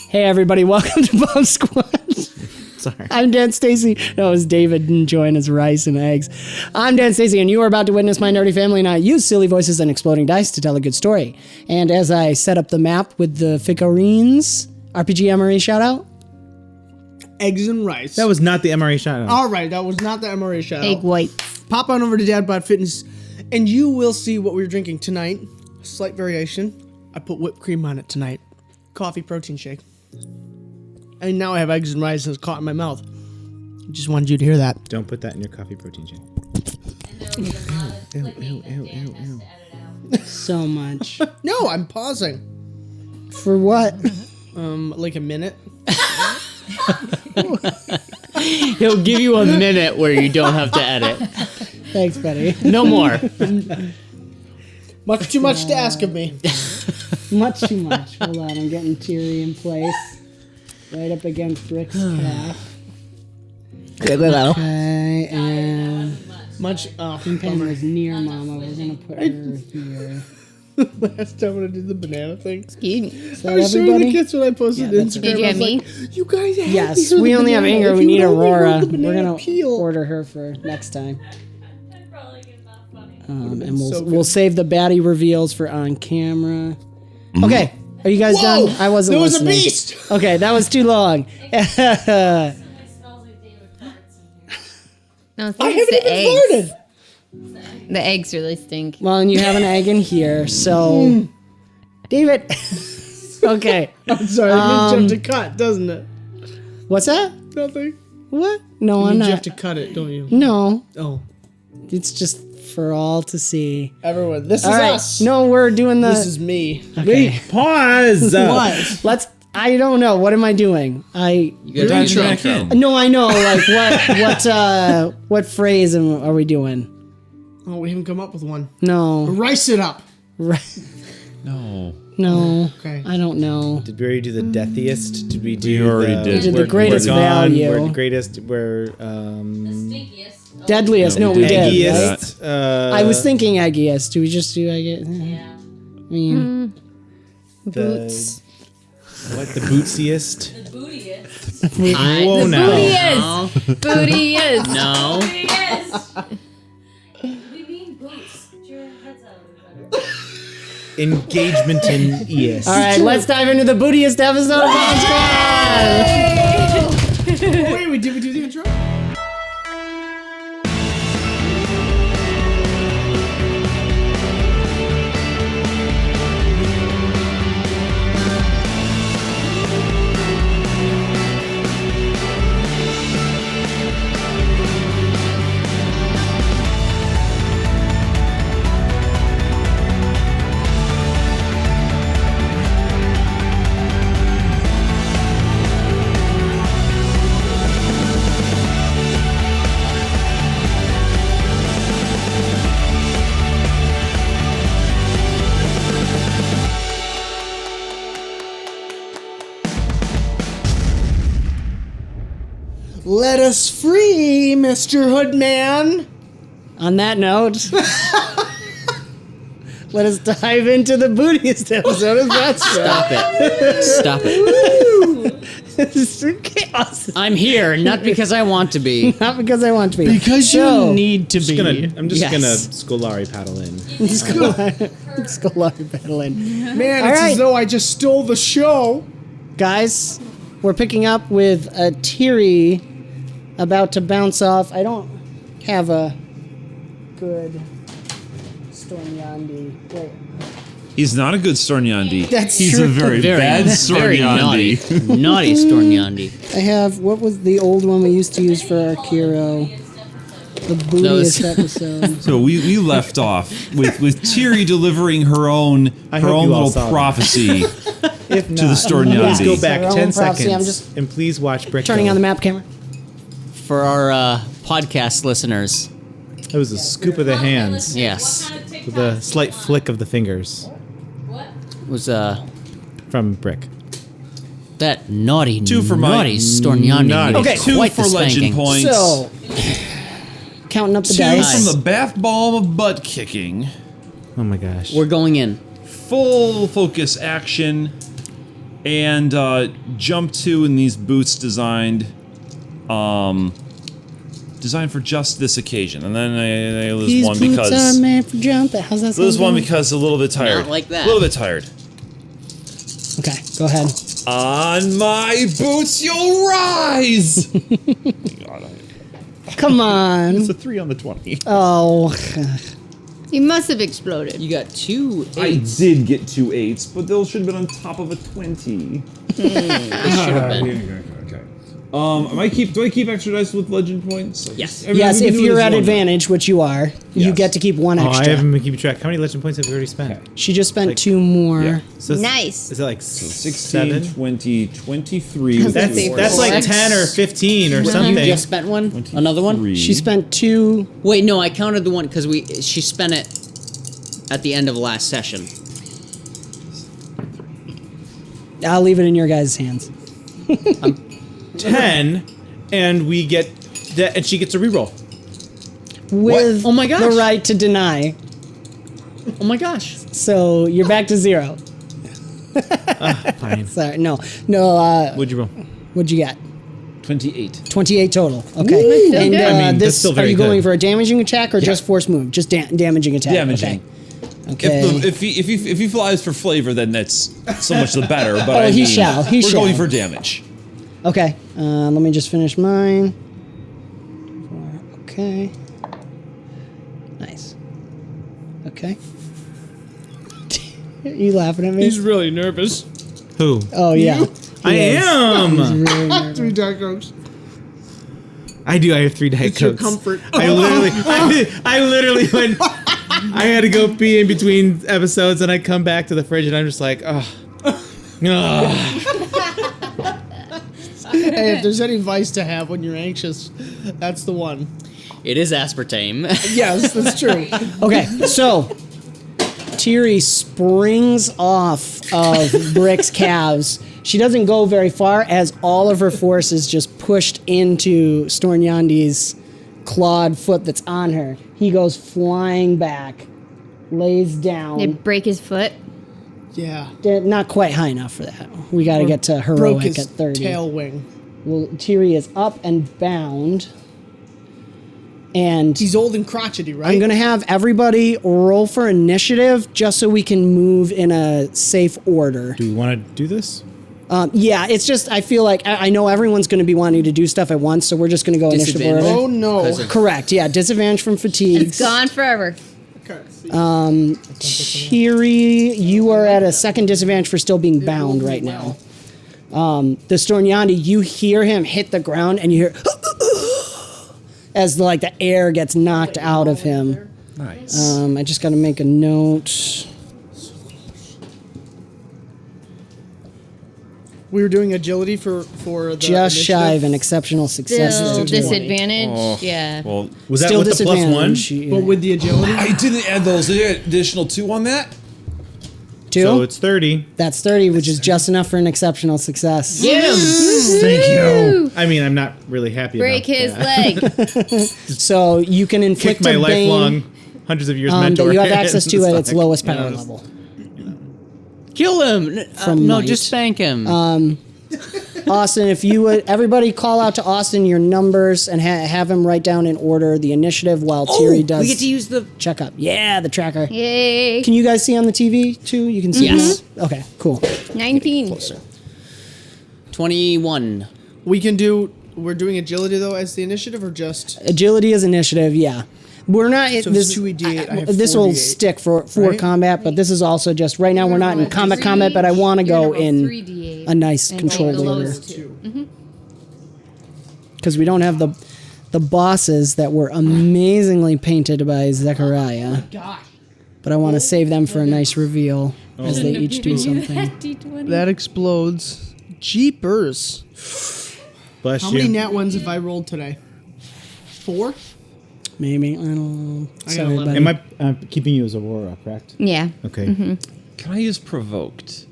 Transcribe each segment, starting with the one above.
Hey everybody, welcome to BombSquad. Sorry. I'm Dan Stacy. That was David enjoying his rice and eggs. I'm Dan Stacy, and you are about to witness my nerdy family and I use silly voices and exploding dice to tell a good story. And as I set up the map with the figurines, RPG MRE shout out. Eggs and rice. That was not the MRE shout out. All right, that was not the MRA shout Egg out. whites. Pop on over to Dadbod Fitness, and you will see what we're drinking tonight. A slight variation. I put whipped cream on it tonight. Coffee protein shake. And now I have eggs and rice and it's caught in my mouth. Just wanted you to hear that. Don't put that in your coffee protein shake. So much. No, I'm pausing. For what? Like a minute. He'll give you a minute where you don't have to edit. Thanks, buddy. No more. Much too much to ask of me. Much too much. Hold on, I'm getting teary in place. Right up against Rick's calf. Okay, and Much. Oh, Pen bummer. was near Mama. We're gonna put her here. Last time when I did the banana thing. Excuse me. Is I that was showing the everybody? kids when I posted Yeah, it that's Instagram. Did you I have was me? like, you guys have Yes, to hear we the only have banana. Inger. If We you need would only heard Aurora. the We're banana gonna peel. order her for next time. And we'll so good. we'll save the baddie reveals for on camera. Okay, are you guys Whoa! done? I wasn't There was a listening. beast! Okay, that was too long. No, I I think it's haven't the even eggs. farted. The eggs really stink. Well, and you have an egg in here, so David. Okay, I'm sorry, it means you have to cut, doesn't it? what's that? Nothing. What? No, It I'm means you have not. to cut it, don't you? No, Oh. it's just for all to see. Everyone, this is All right, us. no, we're doing the. This is me. Okay. Pause! What? Let's. I don't know. What am I doing? You gotta Intro. do the intro. No, I know. Like what phrase are we doing? Oh, we haven't come up with one. No. Rice it up. No. No. Okay. I don't know. Did we already do the deathiest? Did we do already did. We did the we're greatest gone, value. We're the greatest, we're, Deadliest. No, No, we we did. did. Right? eggiest, I was thinking eggiest. Do we just do eggiest? Yeah. I mean, Boots. What, the bootsiest? Whoa, The now. booty is. Booty is. No. We mean boots. Get your heads out of the gutter. Engagement in ES. all right. Let's dive into the bootiest episode of BombSquad. Oh, wait, did we do the intro? Let us free, Mr. Hoodman. On that note, let us dive into the bootiest episode of BombSquad. Stop it. This is chaos. I'm here, not because I want to be. Not because I want to be. Because So- you need to be. I'm just Yes. gonna Scolari paddle in. Scolari battling. Man, All it's right. as though I just stole the show. Guys, we're picking up with a Teary about to bounce off. I don't have a good Stornyandi. Wait. He's not a good Stornyandi. That's He's true. a very, bad very naughty. Stornyandi. Naughty Stornyandi. I have, what was the old one we used to use for Arkeero? The bootiest episode. So we left off with Tiri delivering her own hope you all little saw that. prophecy If not, to the Stornyandi. please go back Our own 10 prophecy, seconds I'm just and please watch Brick. Turning on the map camera. For our podcast listeners, It was a scoop of the hands yes, with a slight flick of the fingers was from Brick. that naughty, Two for my naughty Stornyandi. naughty. made Okay. Two quite for the legend spanking. points. So, counting up the Two dice. from the bath bomb of butt kicking. Oh my gosh. We're going in. Full focus action. and jump 2 in these boots designed for just this occasion, and then I lose These one boots because are made for jumping. How's that lose one sound? because a little bit tired. Not like that. A little bit tired. Okay, go ahead. On my boots, you'll rise. Come on. It's a 3 on the 20. Oh. You must have exploded. You got 2 I 8s. did get 2 8s, but those should have been on top of a 20. Should have been. Okay. Do I keep extra dice with legend points? Yes. I mean, Yes, we can if do it you're as at one. advantage, which you are, you Yes. get to keep 1 Oh, I extra. haven't been keeping track. How many legend points have we already spent? She just spent 2 more. Yeah. So it's- Nice. Is it like 16, 7? 20, 23. That's say that's like four. 10 or 15 or You something. just spent one? Another one? 23. She spent 2. Wait, no, I counted the one because she spent it at the end of last session. I'll leave it in your guys' hands. 10, and we get that, and she gets a reroll. With Oh my gosh. the right to deny. Oh my gosh. So you're back to 0. Fine. Sorry, no. What'd you roll? What'd you get? 28. 28 total. Okay. Ooh. And Okay. I mean, that's this, still are very you going good. for a damaging attack or just force move? Just damaging attack. Damaging. Okay. Okay. If he flies for flavor, then that's so much the better. But Oh, I he mean, shall, he we're going shall. for damage. Okay. Let me just finish mine. Okay. Nice. Okay. You laughing at me? He's really nervous. Who? Oh yeah. I am. Really nervous. 3 Dark Oaks. I do. I have 3 Diet It's your Cokes. comfort. I literally went. I had to go pee in between episodes, and I come back to the fridge, and I'm just like, oh. Hey, if there's any vice to have when you're anxious, that's the one. It is aspartame. Yes, that's true. Okay, so Tiri springs off of Brick's calves. She doesn't go very far as all of her force is just pushed into Stornyandi's clawed foot that's on her. He goes flying back, lays down. Did break his foot? Yeah. Not quite high enough for that. We got to get to Broke heroic his at 30. tail wing. Well, Tiri is up and bound. And He's old and crotchety, right? I'm going to have everybody roll for initiative just so we can move in a safe order. Do we want to do this? Yeah, it's just, I feel like, I know everyone's going to be wanting to do stuff at once, so we're just going to go initiative Disadvantage. order. Oh no. 'Cause of- Correct, yeah, disadvantage from fatigue. It's gone forever. Okay. Tiri, you are at a second disadvantage for still being bound right now. The Stornyandi, you hear him hit the ground and you hear as the air gets knocked out of him. Nice. I just got to make a note. We were doing agility for the Just shy of an initiative, exceptional success. Still there, Tiri. disadvantage. Yeah. Well, Was that Still with the plus 1? disadvantage. Yeah. but with the agility. I didn't add those additional 2 on that. 2? So it's 30. That's 30, which is just enough for an exceptional success. Get him! Thank you. I mean, I'm not really happy Break about his that. leg. So you can inflict Kick my a bane lifelong, hundreds of years that mentor. you have access to at It's its like, lowest you know, power it's- level. Kill him! From no, might. just spank him. Austin, if you would, everybody call out to Austin your numbers and have him write down in order the initiative while Tiri does we get to use the... checkup. Yeah, the tracker. Yay. Can you guys see on the TV too? You can see Yes. this? Okay, cool. 19. 21. We can do. We're doing agility though as the initiative, or just Agility is initiative, yeah. We're not. So it's 2d8, I have This will 4d8, stick for right? combat, but this is also just right now. We're not in combat, but I want to go in 3d8 a nice and controlled roll the order lowest 2. because we don't have the bosses that were amazingly painted by Zechariah. gosh. But I want to save them for a nice reveal as they each do something. That explodes. Jeepers. Bless How you. many nat ones have I rolled today? 4? Maybe I don't know. I got Sorry, 11. buddy. Am I keeping you as Aurora, correct? Yeah. Okay. Can I use provoked?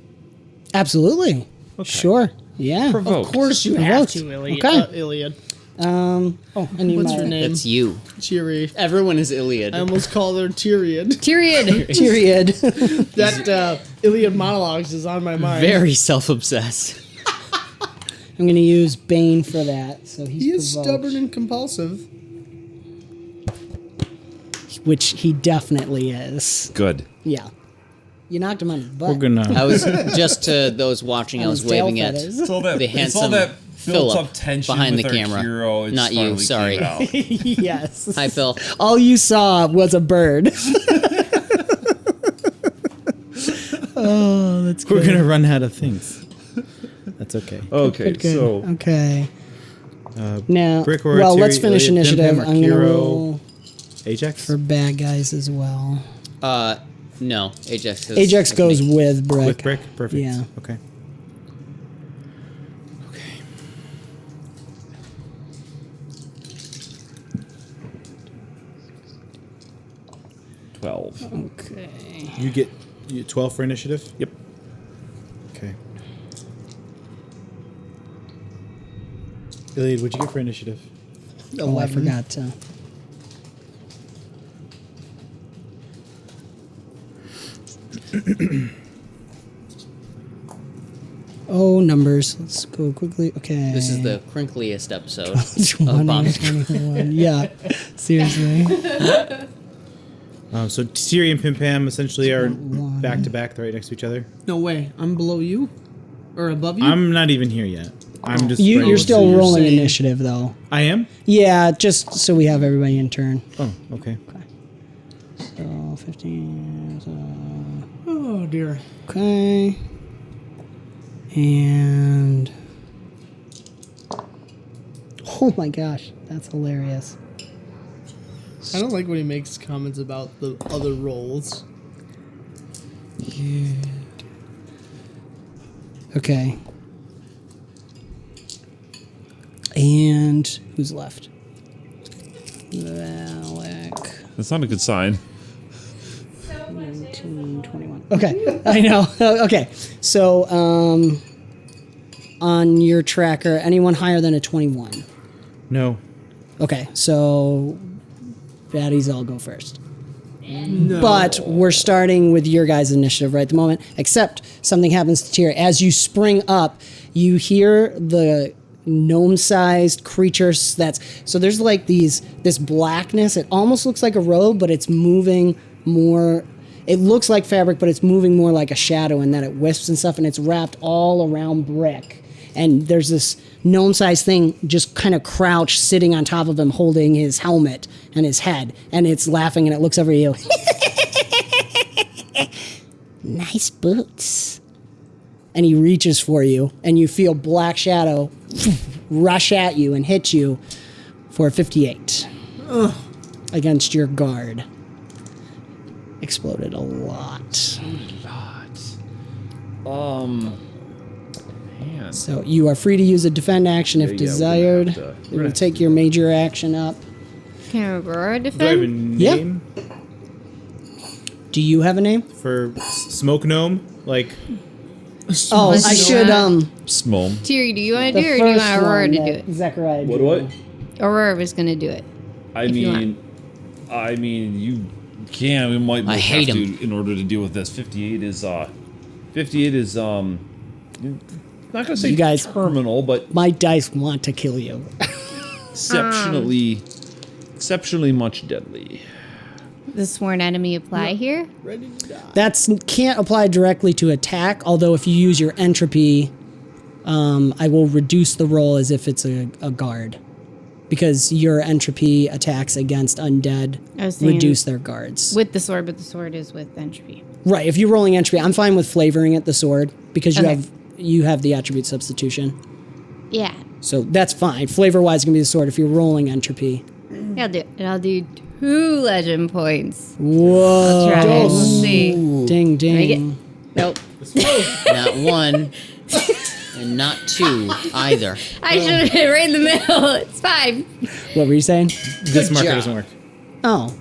Absolutely. Sure. Yeah. Provoked. Of course you Provoked. have to, Iliad. Okay. Iliad. Oh, I need What's my your name? That's you. Tiri. Everyone is Iliad. I almost called her Tyrion. Tyrion. period. That Iliad monologues is on my mind. Very self-obsessed. I'm going to use Bane for that. So he's He is provoked, stubborn and compulsive. which he definitely is. Good. Yeah. You knocked him on his butt. We're gonna. I was just to those watching. I On was his tail waving at feathers. It's all that, the it's all handsome that built Philip up tension behind with the camera. Arkeero. It Not you, finally sorry. came out. Yes. Hi, Phil. All you saw was a bird. Oh, that's We're good. gonna run out of things. That's okay. Okay, Good. so Okay. Now, Brick or well, Artery- let's finish Iliad, initiative. Pimpam, I'm going to Arkeero. roll Ajax. for bad guys as well. No, Ajax. Is Ajax with goes me. with Brick. With Brick. Perfect. Yeah. Okay. 12. Okay. You get 12 for initiative. Yep. Okay. Iliad, what'd you get for initiative? Oh, I forgot to. Oh, numbers. Let's go quickly. Okay. This is the crinkliest episode 20, of BombSquad. 21. Yeah. Seriously. So Tiri and Pimpam essentially are back to back, right next to each other. No way. I'm below you? Or above you? I'm not even here yet. I'm just. You're ready still to- rolling saying. initiative, though. I am. Yeah, just so we have everybody in turn. Oh, okay. So 15. Oh, dear. Okay. And. Oh my gosh, that's hilarious. I don't like when he makes comments about the other roles. Okay. And who's left? Valak. That's not a good sign. 19, 21. Okay, I know. Okay, so on your tracker, anyone higher than a 21? No. Okay, so baddies all go first. No. But we're starting with your guys' initiative right at the moment, except something happens to Tyr. As you spring up, you hear the gnome-sized creatures so there's like this blackness. It almost looks like a robe, but it's moving more. It looks like fabric, but it's moving more like a shadow, and that it wisps and stuff, and it's wrapped all around Brick. And there's this gnome-sized thing just kind of crouched, sitting on top of him, holding his helmet and his head, and it's laughing, and it looks over at you. Nice boots. And he reaches for you, and you feel Black Shadow rush at you and hit you for 58 against your guard. Exploded a lot. Man. So you are free to use a defend action if Yeah, desired. we're gonna have to- It will take your major action up. Can Aurora Do I have a defend? Yeah. name Do you have a name? for Smoke Gnome? Like, Oh, I should Small. Tyri, do you want the to do it, or do you first want Aurora one to do that it? Zechariah What drew. do I? Aurora was going to do it. I If you mean, you can. We might. I have hate to 'em. in order to deal with this. 58 is not gonna say You guys- terminal, but My dice want to kill you. exceptionally much deadly. The sworn enemy apply here? Ready to die. That's can't apply directly to attack, although if you use your entropy, I will reduce the roll as if it's a guard. Because your entropy attacks against undead I was thinking reduce their guards. With the sword, but the sword is with entropy. Right, if you're rolling entropy, I'm fine with flavoring it the sword because Okay. you have the attribute substitution. Yeah. So that's fine. Flavor wise gonna be the sword if you're rolling entropy. I'll do it. And I'll do 2 legend points. Whoa. Try. We'll see. Ding Make it. ding. Nope. Not 1 and not 2 either. I should have hit right in the middle. It's fine. What were you saying? this marker job. doesn't work. Oh.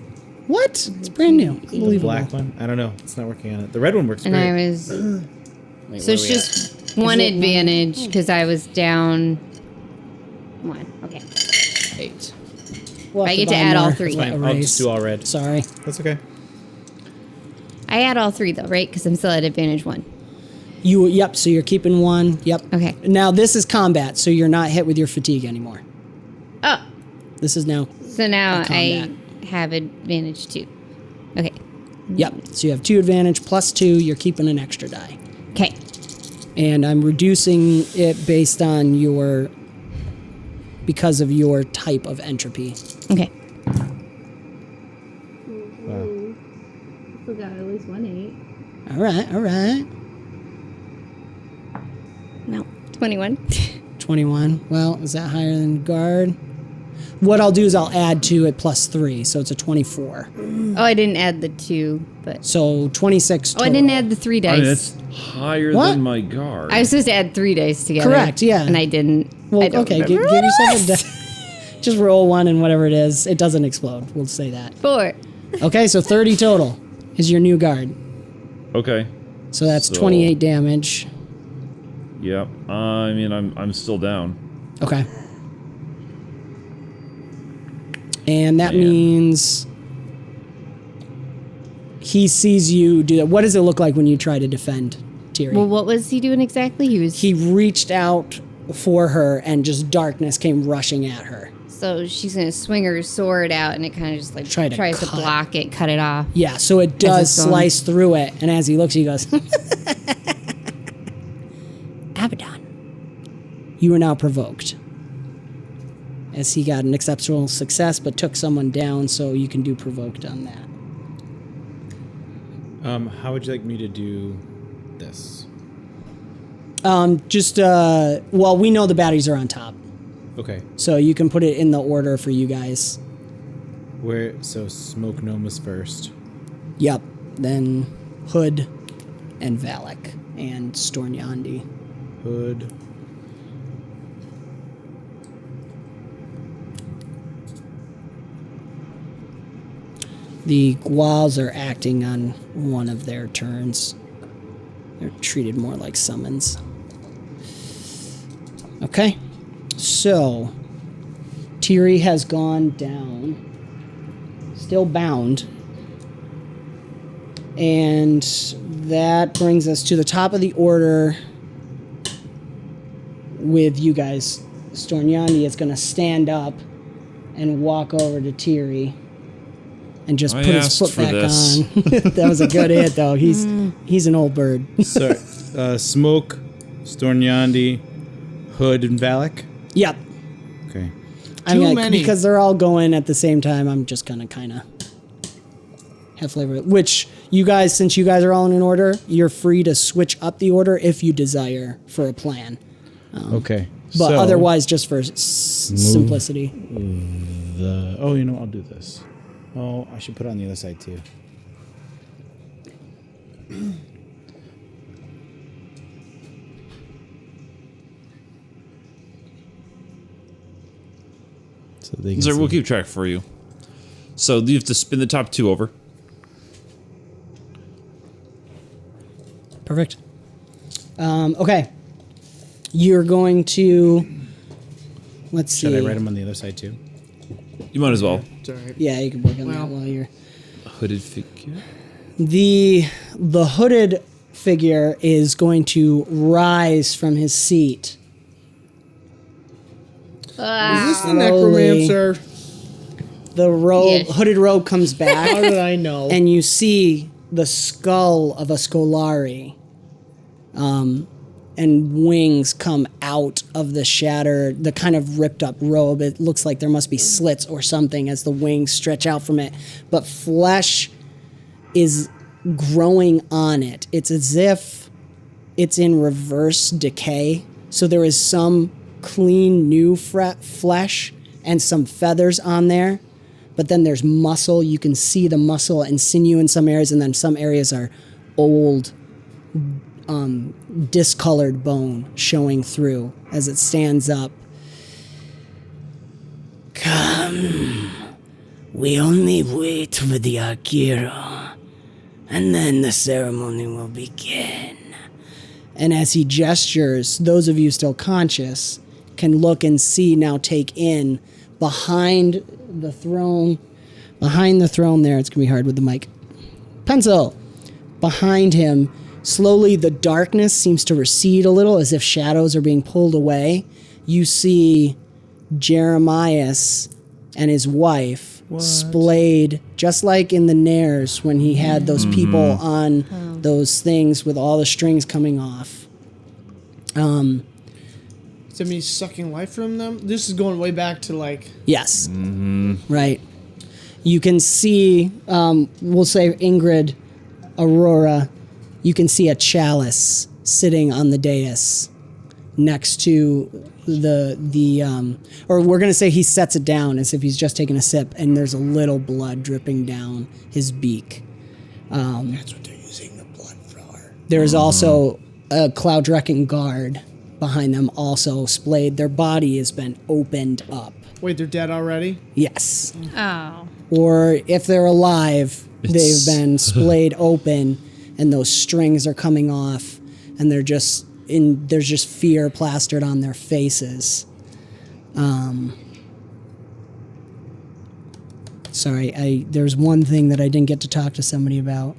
What? It's brand new. The Unbelievable. black one? I don't know. It's not working on it. The red one works And great. I was. Wait, So where it's we at? just 1 advantage because I was down 1. Okay. 8. We'll have I get to buy add all more. 3. Fine. I'll Erase. just do all red. Sorry. That's okay. I add all 3 though, right? Because I'm still at advantage 1. Yep, so you're keeping 1. Yep. Okay. Now this is combat, so you're not hit with your fatigue anymore. Oh, This is now. so now combat. I have advantage 2. Okay. Yep. So you have 2 advantage plus 2. You're keeping an extra die. Okay. And I'm reducing it based on because of your type of entropy. Okay. Wow. Still got at least 1 8. All right. No. 21. 21. Well, is that higher than guard? What I'll do is I'll add to it plus 3, so it's a 24. Oh, I didn't add the 2, but. So 26 Oh, total. I didn't add the 3 I dice. mean, it's higher What? than my guard. I was supposed to add 3 dice together. Correct, yeah. And I didn't. Well, I don't okay, give remember what yourself it a was. die. Just roll 1 and whatever it is. It doesn't explode. We'll say that. 4. Okay, so 30 total is your new guard. Okay. So that's So- 28 damage. Yep. I mean, I'm still down. Okay. And that Man. means he sees you do that. What does it look like when you try to defend Tiri? Well, what was he doing exactly? He reached out for her and just darkness came rushing at her. So she's going to swing her sword out and it kind of just like Try to tries to cut. block it, cut it off. Yeah, so it does it's going. slice through it. And as he looks, he goes, Abaddon, you are now provoked. As he got an exceptional success, but took someone down, so you can do provoked on that. How would you like me to do this? Well, we know the baddies are on top. Okay. So you can put it in the order for you guys. So Smoke Gnome was first. Yep. Then Hood and Valak and Stornyandi. Hood. The Guals are acting on one of their turns. They're treated more like summons. Okay. So, Tiri has gone down. Still bound. And that brings us to the top of the order with you guys. Stornyandi is going to stand up and walk over to Tiri and just I put his asked foot for back this. on. That was a good hit, though. He's an old bird. So, Smoke, Stornyandi, Hood, and Valak. Yep. Okay. Too many. Because they're all going at the same time, I'm just going to kind of have flavor. Which, you guys, since you guys are all in an order, you're free to switch up the order if you desire for a plan. Okay. But So, otherwise, just for simplicity. Oh, you know, I'll do this. Oh, I should put it on the other side too. So they can So we'll see. keep track for you. So you have to spin the top 2 over. Perfect. Okay. You're going to... Let's see. Should I write them on the other side too? You might as well. It's all right. Yeah, you can work on Well- that while you're... Hooded figure. The hooded figure is going to rise from his seat. Is this the Slowly. necromancer? The robe, Yes. hooded robe comes How back, did I know? and you see the skull of a Scolari. And wings come out of the shattered, the kind of ripped up robe. It looks like there must be slits or something as the wings stretch out from it. But flesh is growing on it. It's as if it's in reverse decay. So there is some clean new flesh and some feathers on there. But then there's muscle. You can see the muscle and sinew in some areas, and then some areas are old, discolored bone showing through as it stands up. Come, we only wait for the Arkeero, and then the ceremony will begin. And as he gestures, those of you still conscious can look and see, now take in, behind the throne there, it's going to be hard with the mic. Pencil! behind him, slowly the darkness seems to recede a little as if shadows are being pulled away. You see Jeremias and his wife splayed, just like in the Nares when he had those people on those things with all the strings coming off. Does that mean he's sucking life from them? This is going way back to like... Yes. Right. You can see, we'll say Ingrid, Aurora, you can see a chalice sitting on the dais next to or we're going to say he sets it down as if he's just taking a sip, and there's a little blood dripping down his beak. That's what they're using the blood for. There's also a cloud-wrecking guard behind them, also splayed. Their body has been opened up. Wait, they're dead already? Yes. Oh. Or if they're alive, they've been splayed open, and those strings are coming off, and there's just fear plastered on their faces. Sorry, there's one thing that I didn't get to talk to somebody about.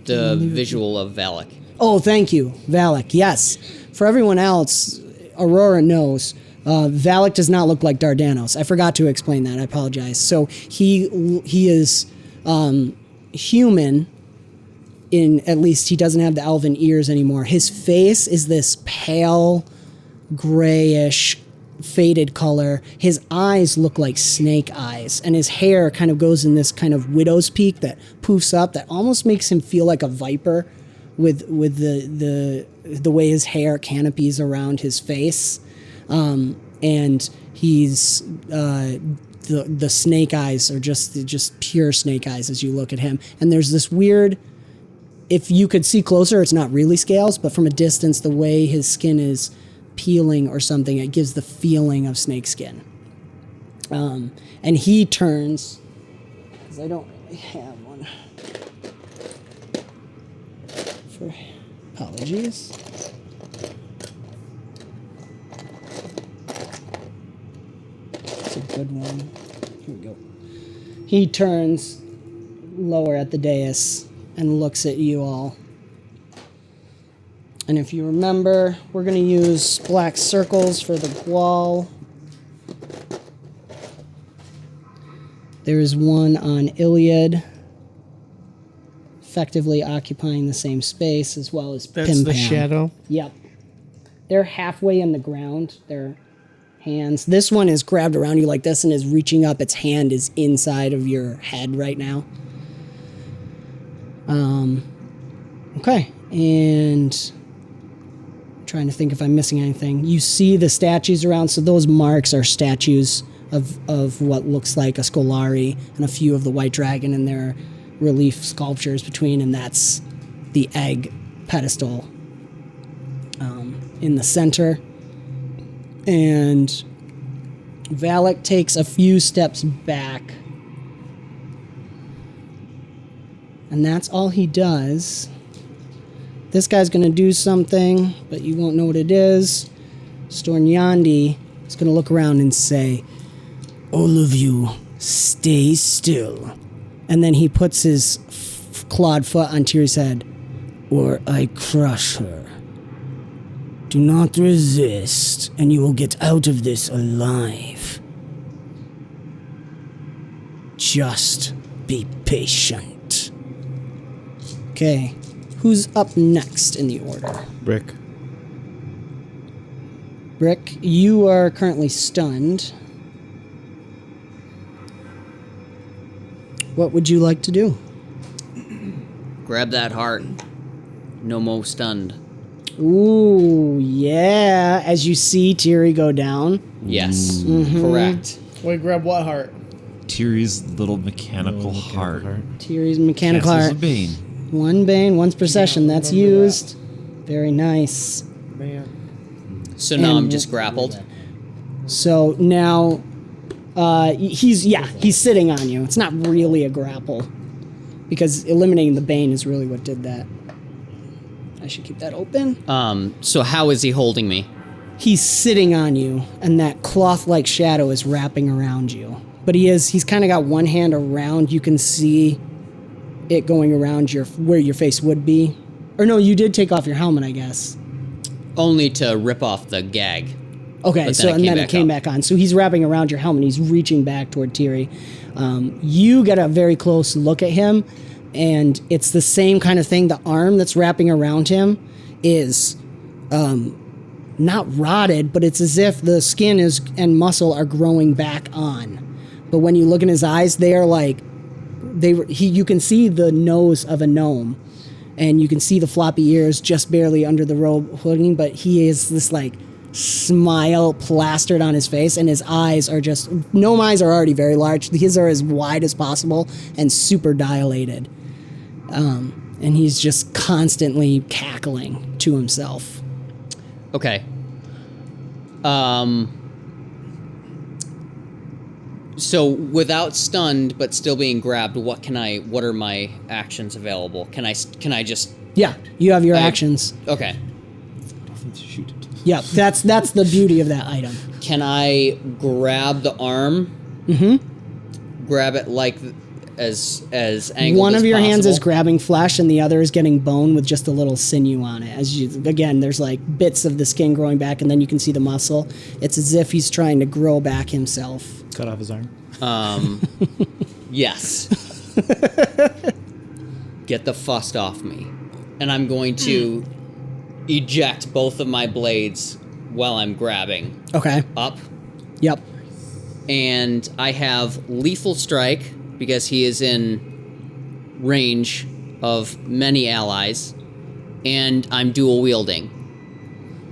The visual of Valak. Oh, thank you, Valak. Yes. For everyone else, Aurora knows. Valak does not look like Dardanos. I forgot to explain that. I apologize. So he is human. At least he doesn't have the elven ears anymore. His face is this pale, grayish, faded color. His eyes look like snake eyes, and his hair kind of goes in this kind of widow's peak that poofs up that almost makes him feel like a viper with the way his hair canopies around his face. And he's the snake eyes are just pure snake eyes as you look at him. And there's this weird, if you could see closer, it's not really scales, but from a distance, the way his skin is peeling or something, it gives the feeling of snake skin. And he turns, because I don't really have one. Apologies. It's a good one. Here we go. He turns lower at the dais and looks at you all. And if you remember, we're going to use black circles for the Gwal. There is one on Iliad, effectively occupying the same space, as well as That's Pim the Pam. shadow? Yep. They're halfway in the ground. Their hands. This one is grabbed around you like this and is reaching up. Its hand is inside of your head right now. Okay. And I'm trying to think if I'm missing anything. You see the statues around. So those marks are statues of what looks like a Scolari and a few of the White Dragon and their relief sculptures between, and that's the egg pedestal in the center. And Valak takes a few steps back, and that's all he does. This guy's going to do something, but you won't know what it is. Stornyandi is going to look around and say, "All of you, stay still." And then he puts his clawed foot on Tyr's head. "Or I crush her. Do not resist, and you will get out of this alive. Just be patient." Okay, who's up next in the order? Brick. Brick, you are currently stunned. What would you like to do? Grab that heart. No more stunned. Ooh, yeah. As you see Tiri go down. Yes, correct. Wait, grab what heart? Tiri's little mechanical heart. Tiri's mechanical Cancels heart. the bane. One bane, one's procession. That's remember used. Very nice. Man. So now And- I'm just grappled. So now, he's sitting on you. It's not really a grapple, because eliminating the bane is really what did that. I should keep that open. So how is he holding me? He's sitting on you, and that cloth-like shadow is wrapping around you. But he's kind of got one hand around. You can see it going around where your face would be. Or no, you did take off your helmet, I guess. Only to rip off the gag. Okay, But so then and then it came back on. So he's wrapping around your helmet. He's reaching back toward Tiri. You get a very close look at him, and it's the same kind of thing. The arm that's wrapping around him is not rotted, but it's as if the skin and muscle are growing back on. But when you look in his eyes, they are like you can see the nose of a gnome, and you can see the floppy ears just barely under the robe hooding, but he is this like smile plastered on his face, and his eyes are just, gnome eyes are already very large. His are as wide as possible and super dilated. And he's just constantly cackling to himself. Okay. So without stunned but still being grabbed, what are my actions available? Can I just... Yeah, you have your actions. Okay. Shoot it. Yeah, that's the beauty of that item. Can I grab the arm? Mm-hmm. Grab it like as angled One as of your hands is possible? grabbing flesh, and the other is getting bone with just a little sinew on it. Again, there's like bits of the skin growing back, and then you can see the muscle. It's as if he's trying to grow back himself. Cut off his arm. Yes. Get the fuss off me. And I'm going to eject both of my blades while I'm grabbing Okay. up. Yep. And I have lethal strike because he is in range of many allies. And I'm dual wielding.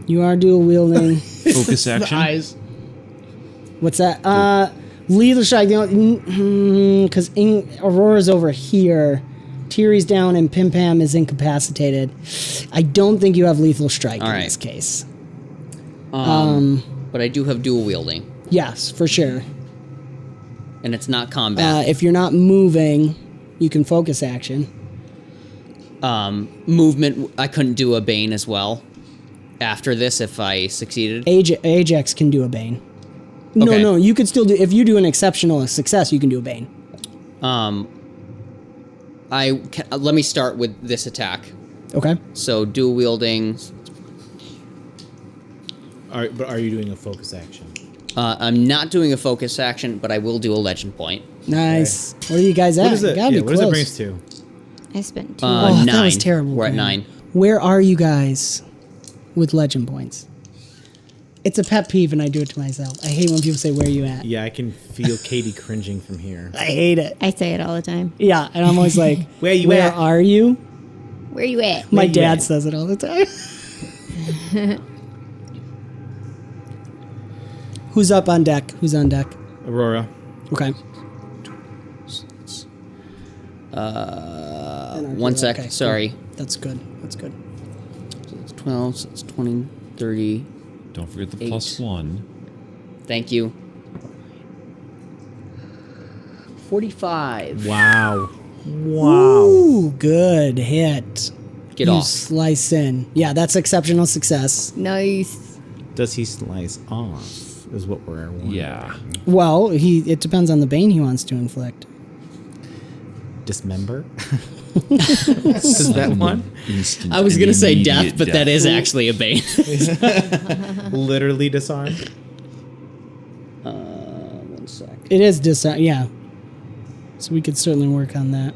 You are dual wielding. Focus action. Eyes. What's that? Lethal strike. Because Aurora's over here. Tiri's down and Pim Pam is incapacitated. I don't think you have lethal strike in right. this case. But I do have dual wielding. Yes, for sure. And it's not combat. If you're not moving, you can focus action. Movement, I couldn't do a Bane as well after this if I succeeded. Ajax can do a Bane. Okay. No, you could still do... If you do an exceptional success, you can do a Bane. Let me start with this attack. Okay. So dual wielding. But are you doing a focus action? I'm not doing a focus action, but I will do a legend point. Nice. Where are you guys at? What is it? You gotta be What does it close. bring us to? I spent 2. Oh, 9. that was terrible. We're at man. 9. Where are you guys with legend points? It's a pet peeve, and I do it to myself. I hate when people say, "Where are you at?" Yeah, I can feel Katie cringing from here. I hate it. I say it all the time. Yeah, and I'm always like, Where you Where at?" are you? Where you at? My you dad at? says it all the time. Who's up on deck? Who's on deck? Aurora. Okay. 1 sec. Okay, cool. Sorry. That's good. That's good. So it's 12. So it's 20, 30. Don't forget the 8. +1. Thank you. 45. Wow. Ooh, good hit. Get you off. Slice in. Yeah, that's exceptional success. Nice. Does he slice off? Is what we're wondering. Yeah. Well, it depends on the bane he wants to inflict. Dismember? Is that one? Instant I was going to and say death, immediate but that death. is actually a Bane. Literally disarm? 1 sec. It is yeah. So we could certainly work on that.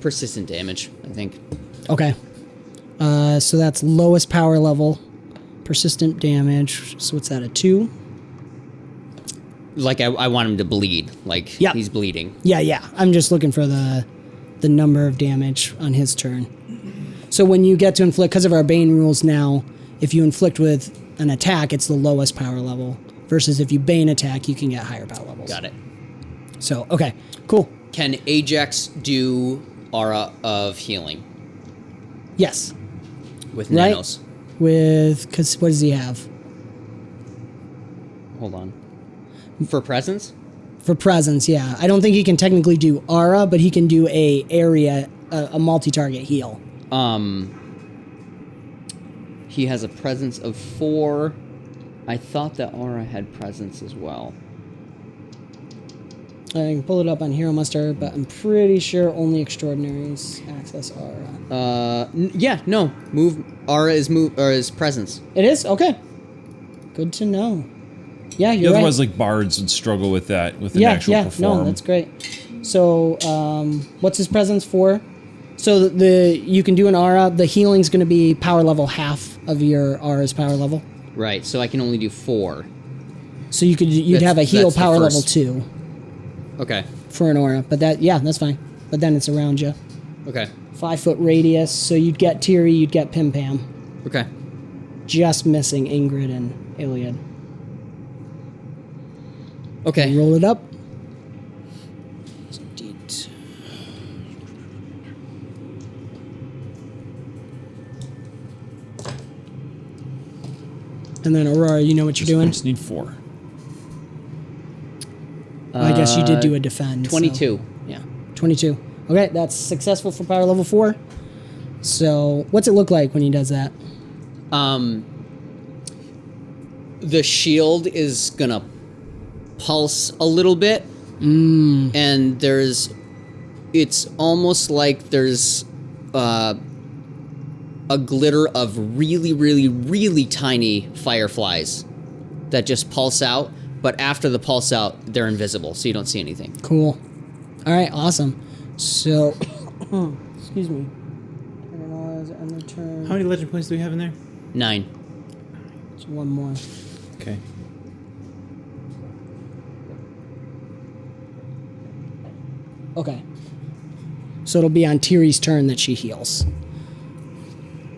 Persistent damage, I think. Okay. So that's lowest power level. Persistent damage. So what's that, a 2? Like, I want him to bleed. Like, Yep. he's bleeding. Yeah. I'm just looking for the number of damage on his turn. So when you get to inflict, because of our Bane rules now, if you inflict with an attack, it's the lowest power level. Versus if you Bane attack, you can get higher power levels. Got it. So, okay, cool. Can Ajax do Aura of Healing Yes. with Right. nanos? Because what does he have? Hold on. For presence? For presence, yeah. I don't think he can technically do aura, but he can do a multi-target heal. He has a presence of 4. I thought that Aura had presence as well. I can pull it up on Hero Muster, but I'm pretty sure only extraordinaries access aura. Yeah, no. Aura is presence. It is? Okay. Good to know. Yeah, you're Otherwise, right. like bards would struggle with that with an actual perform. No, that's great. So, what's his presence for? So you can do an aura. The healing's going to be power level half of your aura's power level. Right, so I can only do 4. So you'd have a heal that's the power first. level 2 Okay. for an aura. But that's fine. But then it's around you. Okay. 5-foot radius. So you'd get Tiri, you'd get Pim Pam. Okay. Just missing Ingrid and Iliad. Okay. Roll it up. And then Aurora, you know what you're I doing? just need 4. I guess you did do a defend. so- 22. yeah, 22. Okay, that's successful for power level 4. So, what's it look like when he does that? The shield is gonna pulse a little bit, and it's almost like there's a glitter of really, really, really tiny fireflies that just pulse out. But after the pulse out, they're invisible, so you don't see anything. Cool. All right, awesome. So, excuse me. End the turn. How many legend points do we have in there? 9. So one more. Okay. Okay. So it'll be on Tiri's turn that she heals.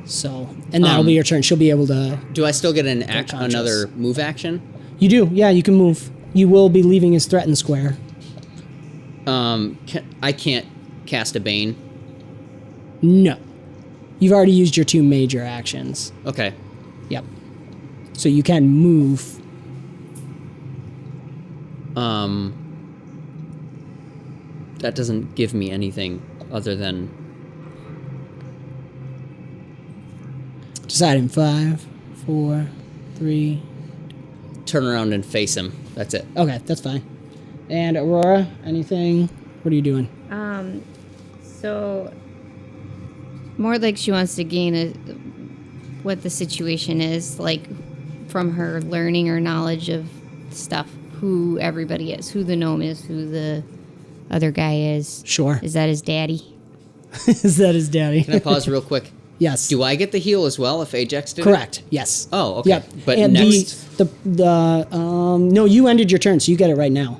So, and that'll be your turn. She'll be able to. Do I still get conscious. another move action? You do, yeah. You can move. You will be leaving his threatened square. I can't cast a Bane. No, you've already used your 2 major actions. Okay. Yep. So you can move. That doesn't give me anything other than Decide in 5, 4, 3. turn around and face him. That's it. Okay, that's fine. And Aurora, anything? What are you doing? So more like she wants to gain what the situation is, like from her learning or knowledge of stuff, who everybody is, who the gnome is, who the other guy is. Sure. Is that his daddy? Is that his daddy? Can I pause real quick? Yes. Do I get the heal as well if Ajax did it? Correct. Yes. Oh, okay. Yep. But and next... no, you ended your turn, so you get it right now.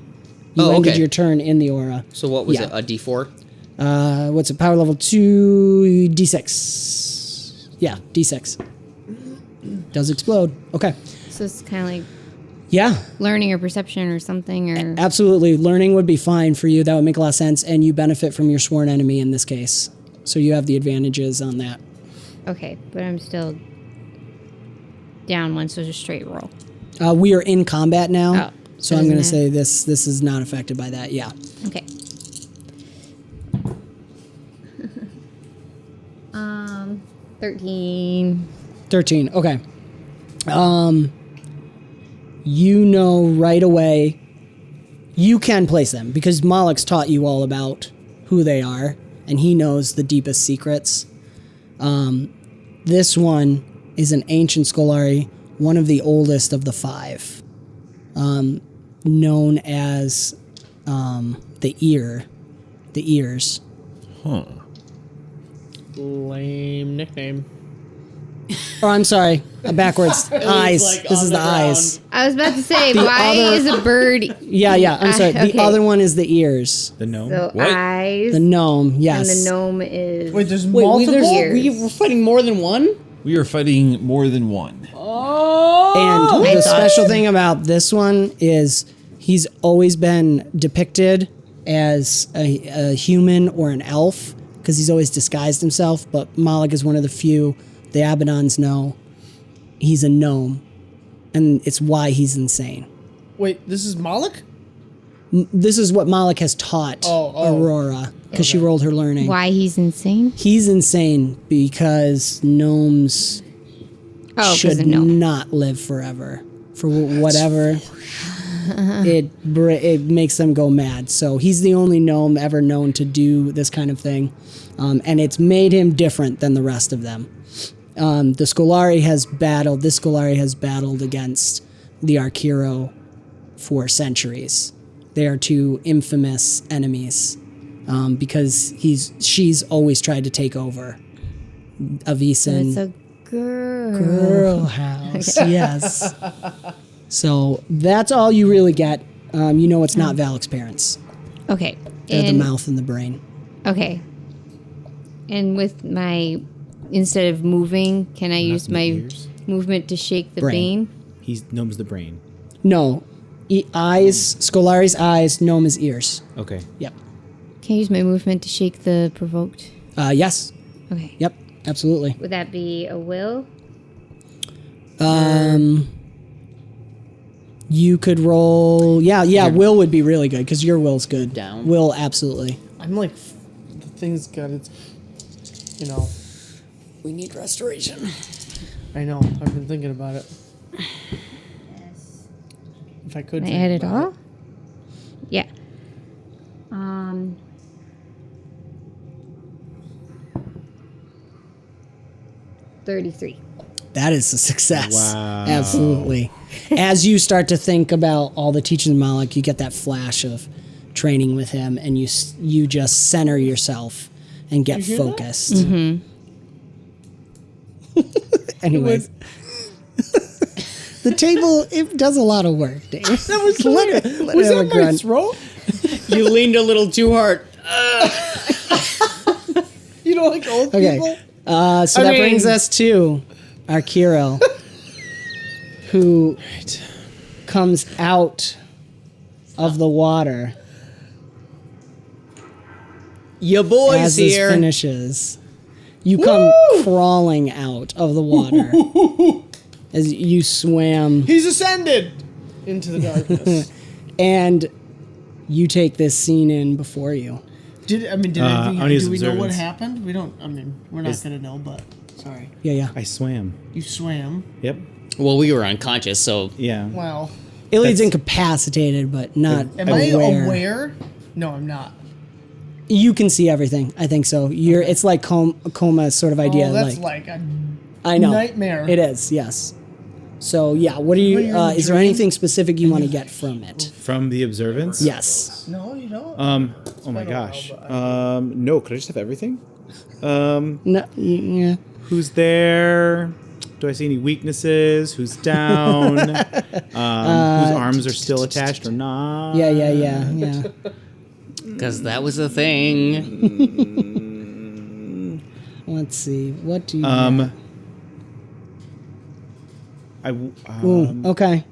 You ended your turn in the aura. So what was Yeah. it? A D4? What's it? Power level 2, D6. Yeah, D6. Does explode. Okay. So it's kind of like Yeah, learning or perception or something, or absolutely. Learning would be fine for you. That would make a lot of sense, and you benefit from your sworn enemy in this case. So you have the advantages on that. okay, but I'm still down 1, so just straight roll. We are in combat now, Oh, so it I'm going to doesn't say this is not affected by that. Yeah. Okay. 13. 13. Okay. You know right away. You can place them because Malek's taught you all about who they are, and he knows the deepest secrets. This one is an ancient Scolari, one of the oldest of the 5, known as the ears. Huh. Lame nickname. Oh, I'm sorry. Backwards. Eyes. This is the eyes. I was about to say, The why other- is a bird? Yeah. I'm sorry. Okay. The other one is the ears. The gnome. So What? eyes, The gnome. and Yes. the gnome is. Wait, there's Wait, multiple? Ears. we're fighting more than one? We are fighting more than one. And the special thing about this one is he's always been depicted as a human or an elf because he's always disguised himself. But Malek is one of the few the Abaddons know he's a gnome, and it's why he's insane. Wait, this is Moloch? This is what Malek has taught Oh. Aurora because she rolled her learning. Why he's insane? He's insane because gnomes Oh, because should of gnome. not live forever for whatever. it makes them go mad. So he's the only gnome ever known to do this kind of thing, and it's made him different than the rest of them. This 𝒂💏 has battled against the Arkeero for centuries. They are two infamous enemies because she's always tried to take over Avisen. It's a Girl house, yes. So that's all you really get. You know it's not Valak's parents. Okay. They're the mouth and the brain. Okay. And with my, instead of moving, can I use the my ears? movement to shake the Brain. bane? He gnomes the brain. No. Eyes, 𝒂💏's eyes, Noma's ears. Okay. Yep. Can I use my movement to shake the provoked? Yes. Okay. Yep. Absolutely. Would that be a will? You could roll. Yeah. Will would be really good because your will's good. Down. Will, absolutely. I'm like, the thing's got its, you know. We need restoration. I know. I've been thinking about it. If I could. Can I think add it about all? Yeah. 33. That is a success. Wow. Absolutely. As you start to think about all the teachings of Malak, you get that flash of training with him, and you just center yourself and get hear that? focused. Mm-hmm. Anyways. The table, it does a lot of work, Dave. That was Let was it have a that my grunt. throat? You leaned a little too hard. You know, like old Okay. people? So that brings us to Arkeero, who comes out of the water Your boy's as this here. finishes. You come crawling out of the water as you swam, He's ascended into the darkness. and you take this scene in before you. Did I'm gonna use do we know what observance. happened? We don't. I mean, we're not gonna know. But sorry, Yeah. I swam. you swam. Yep. Well, we were unconscious, so Yeah. Wow. Iliad's That's- incapacitated, but not Am aware. I aware? No, I'm not. You can see everything. I think so. It's like a coma sort of idea. Oh, that's like a I know. nightmare. It is, yes. So yeah, what do you? When you're in a Is there dream? anything specific you want to get from it? From the observance? Yes. No, you don't. Oh my been a while, gosh. but No, could I just have everything? No. Yeah. Who's there? Do I see any weaknesses? Who's down? Whose arms are still attached or not? Yeah. because that was a thing. Let's see. What do you? Okay.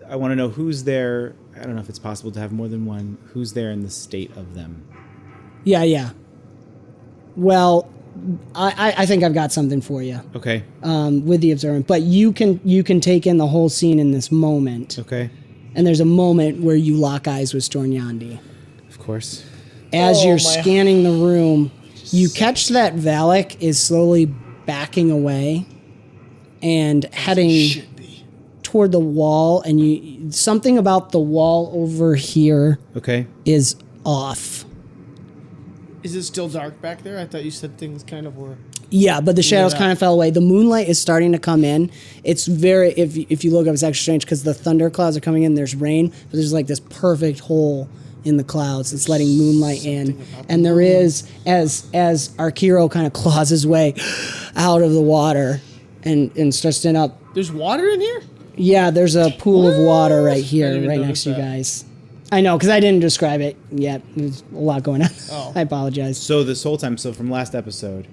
I want to know who's there. I don't know if it's possible to have more than one. Who's there in the state of them? Yeah. Well, I think I've got something for you. Okay. With the observant, but you can take in the whole scene in this moment. Okay. And there's a moment where you lock eyes with Stornyandi. Of course. As you're my- scanning the room, you catch that Valak is slowly backing away and heading toward the wall, and something about the wall over here Okay. is off. Is it still dark back there? I thought you said things kind of were. Yeah, but the shadows that. kind of fell away. The moonlight is starting to come in. It's very, if you look up, it's actually strange because the thunder clouds are coming in. There's rain, but there's like this perfect hole in the clouds. It's letting moonlight in, and there is as Arkeero kind of claws his way out of the water and starts to stand up. There's water in here? Yeah, there's a pool of water right I here, didn't right notice next to you that. guys. I know, because I didn't describe it yet. There's a lot going on. Oh. I apologize. So this whole time, from last episode,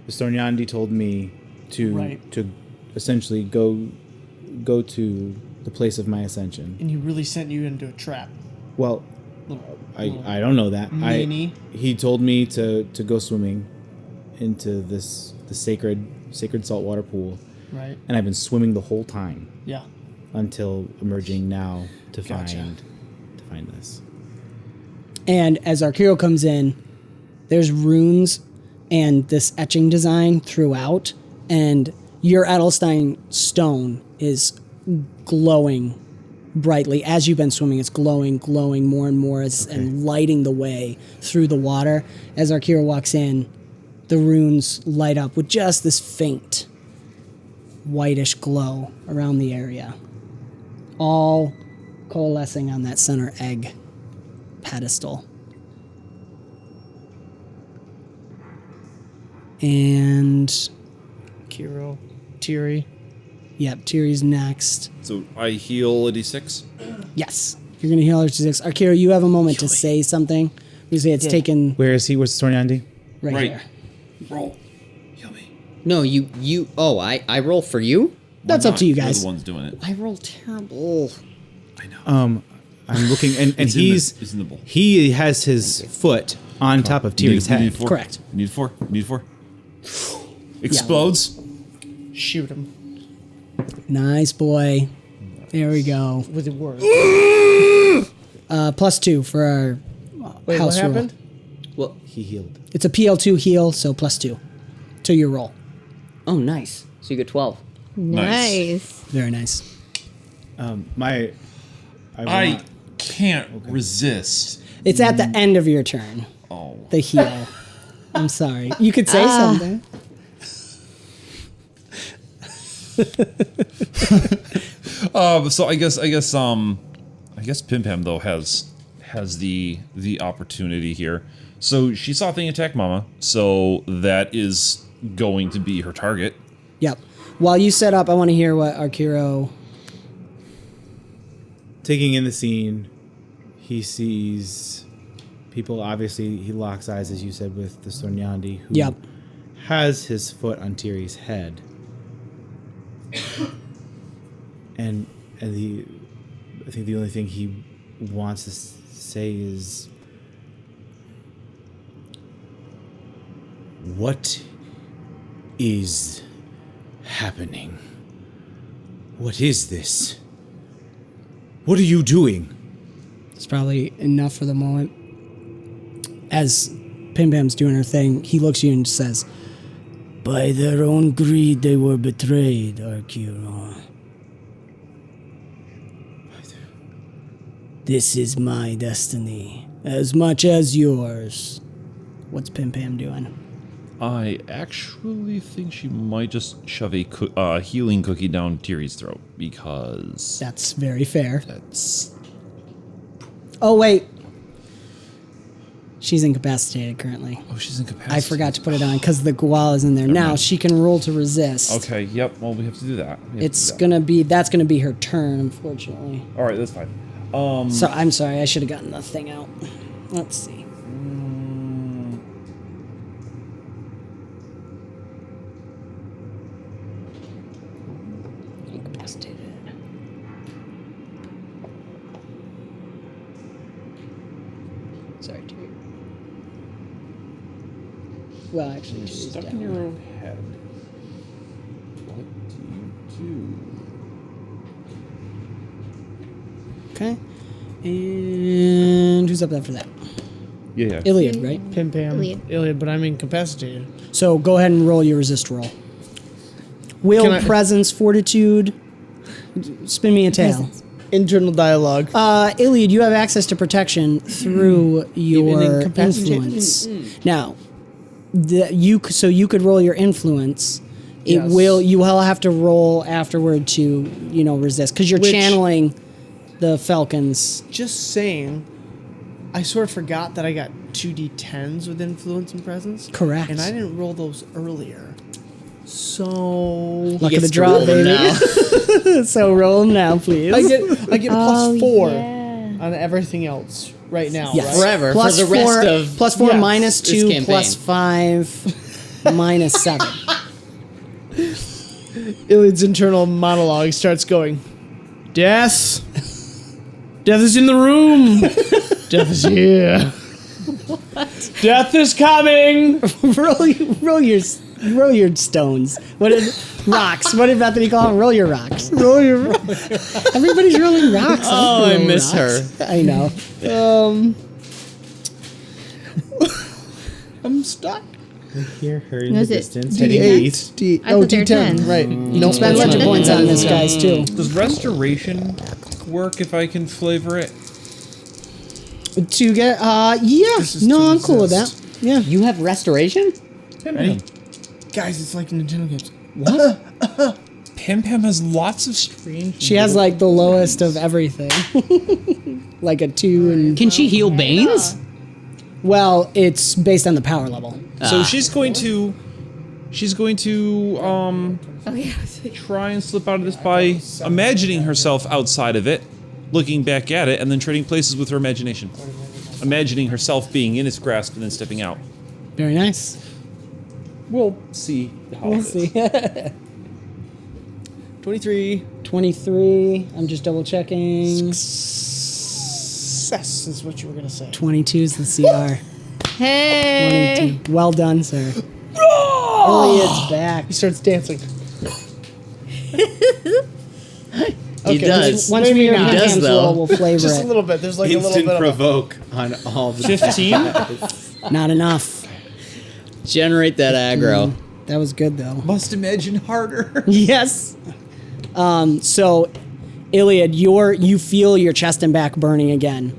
the Stornyandi told me to Right. to essentially go to the place of my ascension. And he really sent you into a trap. Well, I don't know that. Ninny. He told me to go swimming into the sacred saltwater pool, Right? and I've been swimming the whole time Yeah. until emerging now to Gotcha. find this. And as Arkeero comes in, there's runes and this etching design throughout, and your Edelstein stone is glowing brightly. As you've been swimming, it's glowing more and more and lighting the way through the water. As Arkeero walks in, the runes light up with just this faint whitish glow around the area, all coalescing on that center egg pedestal. And Kiro, Tiri. yep, Tiri's next. So I heal a d6. Yes, you're going to heal her to 6. Arkeero, you have a moment to say something. You say it's taken Where is he? Where's Sornyandi? right Right. here. Roll. Heal me. No, you. Oh, I roll for you. That's up to you You're guys. the ones doing it. I roll terrible. I know. I'm looking, and It's in the bowl. he has his foot on top of Tiri's Need head. 4. Correct. Need 4. Need 4. Explodes. Shoot him Nice boy. There we go. with the word. +2 for our Wait, house what roll. happened? Well, He healed. It's a PL2 heal, so +2 to your roll. oh, nice. So you get 12. Nice. Very nice. I can't resist. It's at the end of your turn. Oh. The heal. I'm sorry. You could say something. So I guess Pim Pam though has the opportunity here. So she saw thing attack Mama, so that is going to be her target. Yep. While you set up, I want to hear what Arkeero. Taking in the scene, he sees people. Obviously, he locks eyes, as you said, with the Sornyandi, who Yep. has his foot on Tiri's head. And I think the only thing he wants to say is, what is happening? What is this? What are you doing? It's probably enough for the moment. As Pim Pam's doing her thing, he looks at you and says, "By their own greed, they were betrayed, Arkeero. This is my destiny, as much as yours." What's Pim Pam doing? I actually think she might just shove a healing cookie down Tiri's throat because That's very fair. that's Oh, wait. She's incapacitated currently. she's incapacitated. I forgot to put it on because the 𝒂𝒏 is in there. Now mind. she can roll to resist. Okay. Yep. Well, we have to do that. That's gonna be her turn, unfortunately. All right. That's fine. So I'm sorry, I should have gotten the thing out. Let's see. Incapacitated. Sorry, Terry. Well, actually, You're Terry's stuck down. in your own head. What do you do? Okay. And who's up after that? Yeah. Iliad, right? Pim Pam. Iliad. Iliad, but I'm incapacitated. So go ahead and roll your resist roll. Will, Can I- presence, fortitude. Spin me a tale. Internal dialogue. Iliad, you have access to protection through your incapacitated. influence. Now, you could roll your influence. It Yes. will. You will have to roll afterward to resist because you're Which- channeling the Falcons. Just saying, I sort of forgot that I got 2d10s with influence and presence. Correct. And I didn't roll those earlier. So Luck of gets the to draw, roll them baby. So roll them now, please. I get plus 4 yeah. on everything else right now. Yes. Right? Forever, Plus for the rest four, of plus 4 Yes. minus this 2 campaign. plus 5 minus 7. Iliad's internal monologue starts going, Death! Death is in the room! Death is here! Death is coming! roll your stones. What did rocks? What did Bethany call them? Roll your rocks. Roll your. Everybody's rolling rocks. Oh, I roll miss rocks. I know. I'm stuck. I hear her in the Was it distance, D8? heading east. I thought they were 10. Right. Don't spend that's lucky not- points on this, guys. Too. Does restoration work if I can flavor it? To get, yeah. is No, to I'm cool with that. resist. Yeah. You have restoration? Ready? Guys, it's like Nintendo games. Pim Pam has lots of strange. She has like the lowest of everything. Like a 2 and... Can she heal Banes? Well, it's based on the power level. So she's going to Oh, yeah. try and slip out of this by imagining herself outside of it, looking back at it, and then trading places with her imagination. Imagining herself being in its grasp and then stepping out. Very nice. We'll see how We'll it is. see. 23. 23. I'm just double checking. Success is what you were going to say. 22 is the CR. Hey. 22. Well done, sir. Iliad's back. He starts dancing. He does. Once we hear Maybe not. Pim He does, Pam's though. roll, we'll flavor Just a it. little bit. There's like a little Instant bit of provoke on all the 15? Not enough. Generate that aggro. That was good, though. Must imagine harder. Yes. So, Iliad, you feel your chest and back burning again,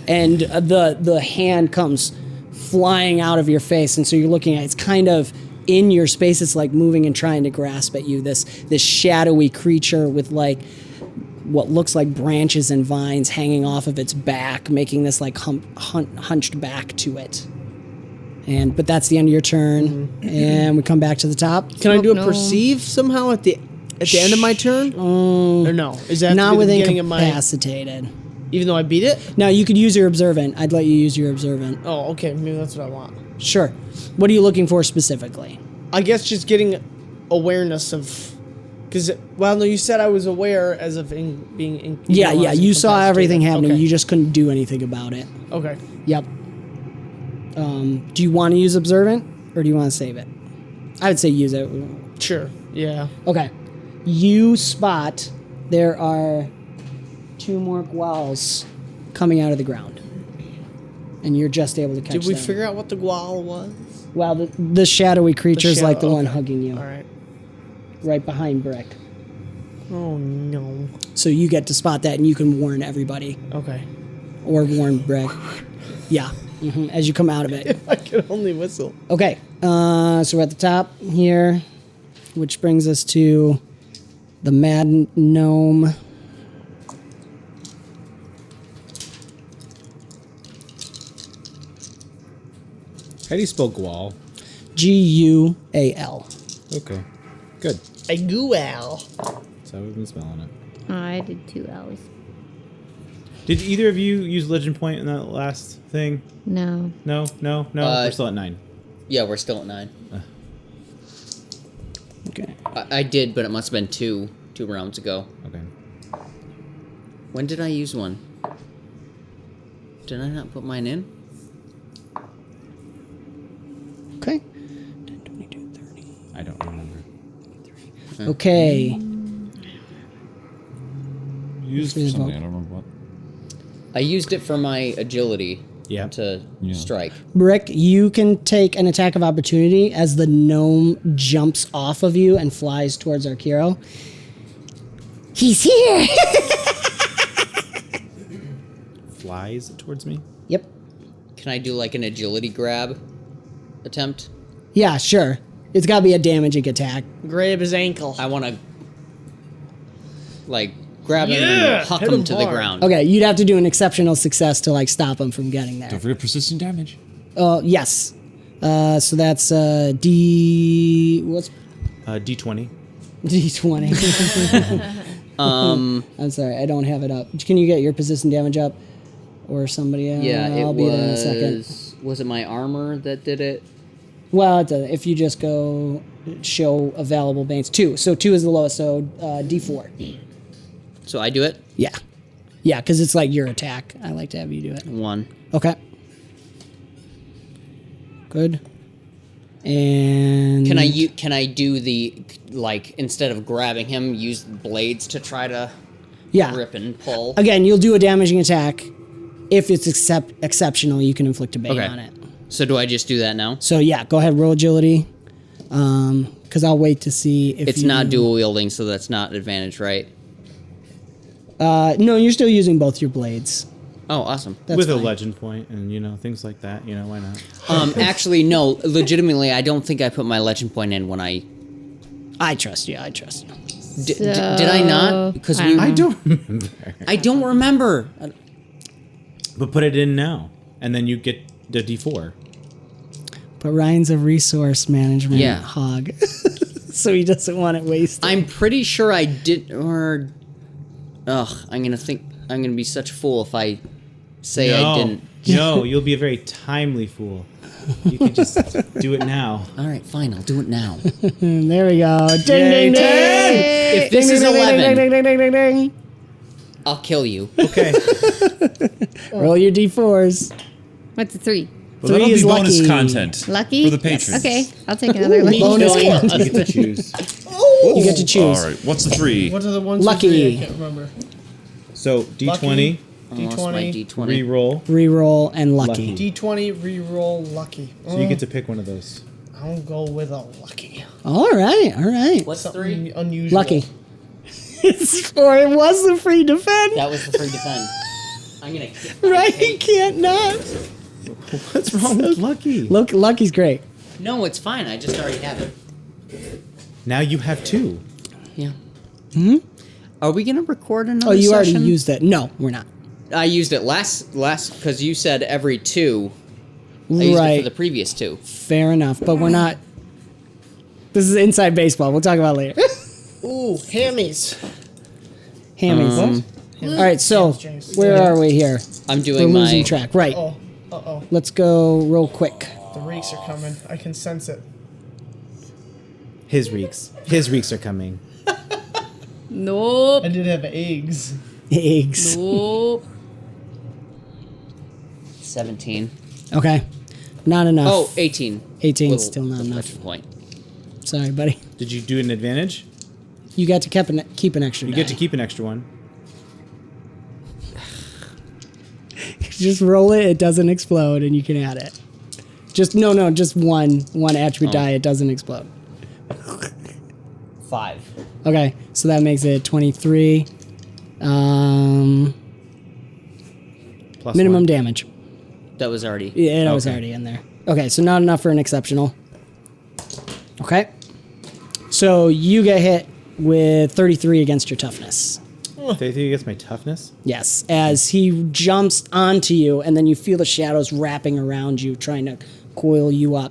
and the hand comes flying out of your face, and so you're looking at it's kind of in your space. It's like moving and trying to grasp at you. This shadowy creature with like what looks like branches and vines hanging off of its back, making this like hunched back to it. But that's the end of your turn, and we come back to the top. Can I do a No. perceive somehow at the end of my turn? Or no? Is that Not the with beginning of my? incapacitated. Even though I beat it? Now you could use your observant. I'd let you use your observant. Oh, okay. Maybe that's what I want. Sure. What are you looking for specifically? I guess just getting awareness of, because well, no, you said I was aware as of being. Yeah, as you saw incapacitated. everything happening. Okay. You just couldn't do anything about it. Okay. Yep. Do you want to use observant or do you want to save it? I would say use it. Sure. Yeah. Okay. You spot there are 2 more 𝒂𝒒ls coming out of the ground, and you're just able to catch Did we them. figure out what the 𝒂𝒒l was? Well, the shadowy creature's shadow- like the one okay. hugging you, All right. right behind Brick. Oh no. So you get to spot that, and you can warn everybody, Okay. or warn Brick. Yeah, as you come out of it. If I could only whistle. Okay, so we're at the top here, which brings us to the Mad Gnome. How do you spell gual? Gual. Okay. Good. A gual. So we've been spelling it. Oh, I did 2 L's. Did either of you use Legend Point in that last thing? No. No? We're still at 9. Yeah, we're still at 9. Okay. I did, but it must have been two rounds ago. Okay. When did I use one? Did I not put mine in? Okay. 10, 22, 30. I don't remember. Okay. Used for something, I don't remember what. I used it for my agility Yeah. to strike. Brick, you can take an attack of opportunity as the gnome jumps off of you and flies towards Arkeero. He's here! Flies towards me? Yep. Can I do like an agility grab attempt? Yeah, sure. It's got to be a damaging attack. Grab his ankle. I want to like grab him Yeah! and huck Hit him him to the hard. ground. Okay, you'd have to do an exceptional success to like stop him from getting there. Don't forget persistent damage. Yes. So that's what's D20. D20. I'm sorry, I don't have it up. Can you get your persistent damage up, or somebody else? Yeah, it I'll be there in a second. was it my armor that did it? Well, it doesn't. If you just go show available banes, 2. So 2 is the lowest. So D4. So I do it? Yeah, because it's like your attack. I like to have you do it. 1. Okay. Good. And Can I do the like instead of grabbing him, use blades to try to yeah. rip and pull? Again, you'll do a damaging attack. If it's exceptional, you can inflict a bane Okay. on it. So do I just do that now? So yeah, go ahead, roll agility. Because I'll wait to see if It's not dual wielding, so that's not an advantage, right? No, you're still using both your blades. Oh, awesome. That's With a fine. legend point and things like that. Why not? Actually, no. Legitimately, I don't think I put my legend point in when I I trust you. I trust you. did I not? Because I I don't remember. I don't remember. But put it in now, and then you get the D4. But Ryan's a resource management Yeah. hog, so he doesn't want it wasted. I'm pretty sure I did. Or, I'm gonna be such a fool if I say I didn't. No, you'll be a very timely fool. You can just do it now. All right, fine. I'll do it now. There we go. Ding, Yay, ding, ding. If this Ding, is ding, ding, 11, ding, ding, ding, ding, ding. I'll kill you. Okay. Roll your d4s. What's the 3? Well, that'll Three be is bonus lucky. content Lucky? for the patrons. Okay, I'll take another lucky. Bonus Killing content. You get to choose. You get to choose. All right. What's the 3? What are the ones? Lucky. Lucky. I can't remember. So D20, I lost my D20. D20. re-roll. Reroll and lucky. Lucky. D20 reroll lucky. So you get to pick one of those. I'll go with a lucky. All right. All right. What's Something 3? unusual. Lucky. Or it was the free defend. That was the free defend. I'm gonna. Right? He can't not. What's wrong with Lucky? Look, Lucky's great. No, it's fine. I just already have it. Now you have 2. Yeah. Are we gonna record another? Oh, you already session? used it. No, we're not. I used it last because you said every 2. I used it Right. for the previous 2. Fair enough, but we're not. This is inside baseball. We'll talk about it later. Ooh, hammies. Hammies. All right, so James. where are we here? I'm We're doing losing my. track. Right. Oh, uh-oh. Let's go real quick. The reeks are coming. I can sense it. His reeks are coming. Nope. I did have eggs. Eggs. Nope. 17. Okay. Not enough. Oh, 18. 18 Little still not enough. deflection point. Sorry, buddy. Did you do an advantage? You got to keep an extra You die. get to keep an extra one. Just roll it. It doesn't explode, and you can add it. Just just one attribute die. It doesn't explode. 5. Okay, so that makes it 23. Plus Minimum 1. damage. That was already. Yeah, that was Okay. already in there. Okay, so not enough for an exceptional. Okay. So you get hit with 33 against your toughness. Do you think he gets my toughness? Yes, as he jumps onto you, and then you feel the shadows wrapping around you, trying to coil you up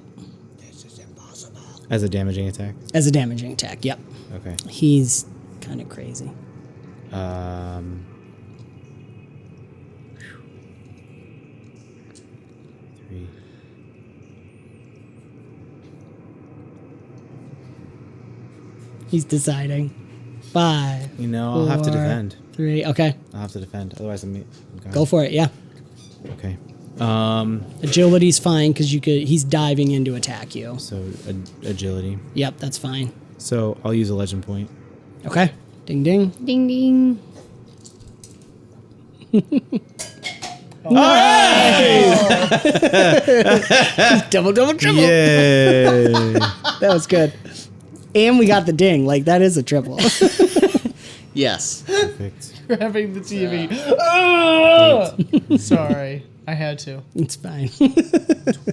As a damaging attack? as a damaging attack. Yep. Okay. He's kind of crazy. Three. He's deciding. 5. I'll have to 4, defend. 3. Okay, I'll have to defend. Otherwise, I'm gone. go for it. Yeah. Okay. Agility's fine because he's diving in to attack you. So agility. Yep, that's fine. So I'll use a legend point. Okay. Ding ding. Ding ding. Double triple. Yay! That was good. And we got the ding. Like that is a triple. Yes. Perfect. Grabbing the TV. Ah! Sorry. I had to. It's fine.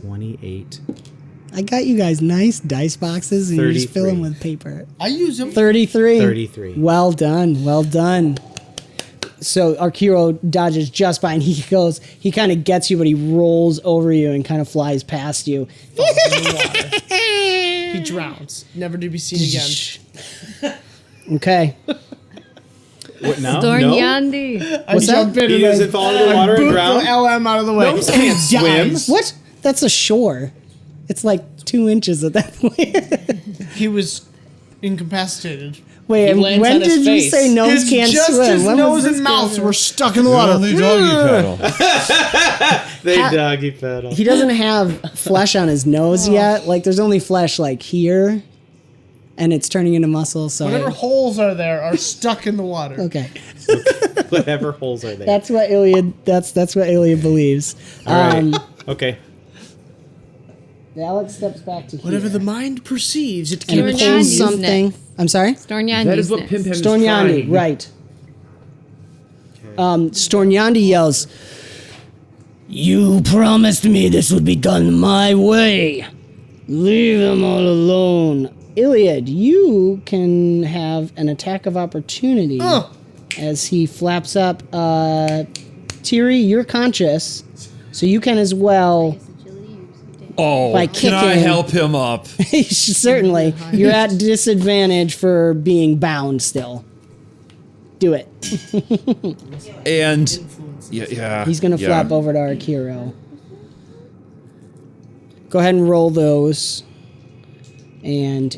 28. I got you guys nice dice boxes and you just fill them 33. with paper. I use them. 33. 33. Well done. Well done. So Arkeero dodges just fine. He kind of gets you, but he rolls over you and kind of flies past you. He drowns. Never to be seen again. Okay. What now? Stornyandi. I jump in He and doesn't fall into the water and boot drown? the LM out of the way. Gnomes can't swim. Dies. What? That's a shore. It's like 2 inches at that point. He was incapacitated. Wait, and lands when on his did you face. say gnomes can't Just swim? his When was nose this and mouth going were on? stuck in the water. Only doggy paddle. They doggy paddle. He doesn't have flesh on his nose yet. Like there's only flesh like here, and it's turning into muscle. So Whatever holes are there are stuck in the water. okay, Whatever holes are there. that's what Iliad. That's what Iliad believes. All right. Okay. Alex steps back to here. Whatever the mind perceives, it and can pulls Stornyandi's something. next. I'm sorry. Stornyandi's That is what next. Pimp Him is Stornyandi, trying. right? Stornyandi yells, "You promised me this would be done my way. Leave them all alone." Iliad, you can have an attack of opportunity as he flaps up. Tiri, you're conscious, so you can as well. Oh, By can I kicking. help him up? Certainly. You're at disadvantage for being bound still. Do it. And yeah. He's going to flap over to Arkeero. Go ahead and roll those. And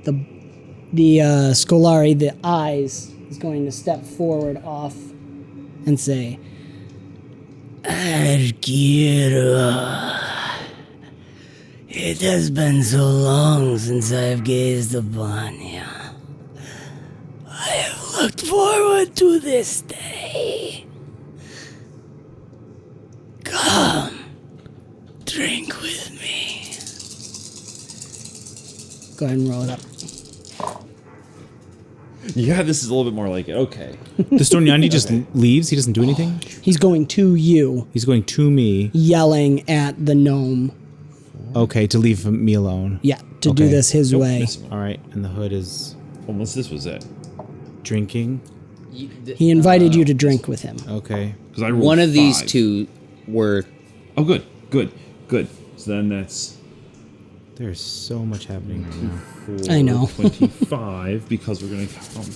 the Scolari, the eyes, is going to step forward off and say, "Arkeero, it has been so long since I've gazed upon you. I have looked forward to this day. Come, drink with me." Go ahead and roll it up. Yeah, this is a little bit more like it. Okay. The Stornyandi just leaves. He doesn't do anything. He's going to you, He's going to me. yelling at the gnome. Okay, to leave me alone. Yeah, to do Okay. this his Nope, way. missing one. All right, and the hood is Unless this was it. drinking. He invited you to drink with him. Okay. Because I rolled One of these 5. two were. Oh, good. So then that's There's so much happening right now. I know. 25 because we're going to count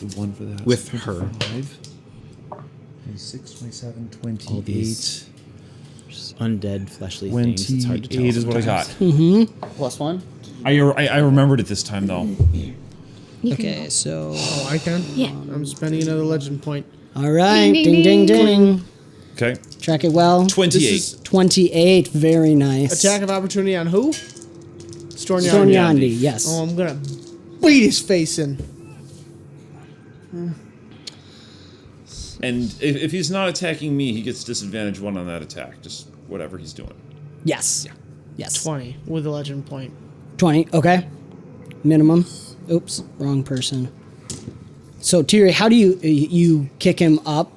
the one for that. With her. 25. 26, 27, 28. All these undead fleshly things. It's hard to tell. 28 is what I got. +1? I remembered it this time, though. Okay, so... Oh, I can? Yeah. I'm spending another legend point. All right, Ding, ding, ding, ding, ding. ding. Okay. Track it well. 28. 28, very nice. Attack of opportunity on who? Stornyandi. Stornyandi, yes. Oh, I'm gonna beat his face in. And if he's not attacking me, he gets disadvantage 1 on that attack. Just whatever he's doing. Yes. Yes. 20 with a legend point. 20, okay. Minimum. Oops, wrong person. So, Tiri, how do you kick him up?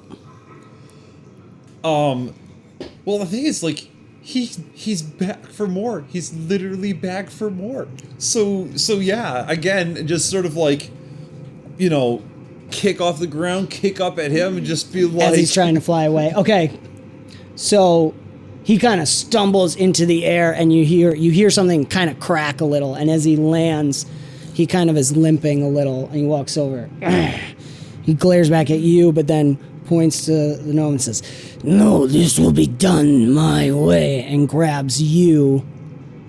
Well, the thing is, like, he's back for more. He's literally back for more. So yeah, again, just sort of like, you know, kick off the ground, kick up at him, and just be like, As he's trying to fly away. Okay. So he kind of stumbles into the air, and you hear something kind of crack a little, and as he lands, he kind of is limping a little, and he walks over. He glares back at you, but then points to the gnome and says, "No, this will be done my way," and grabs you.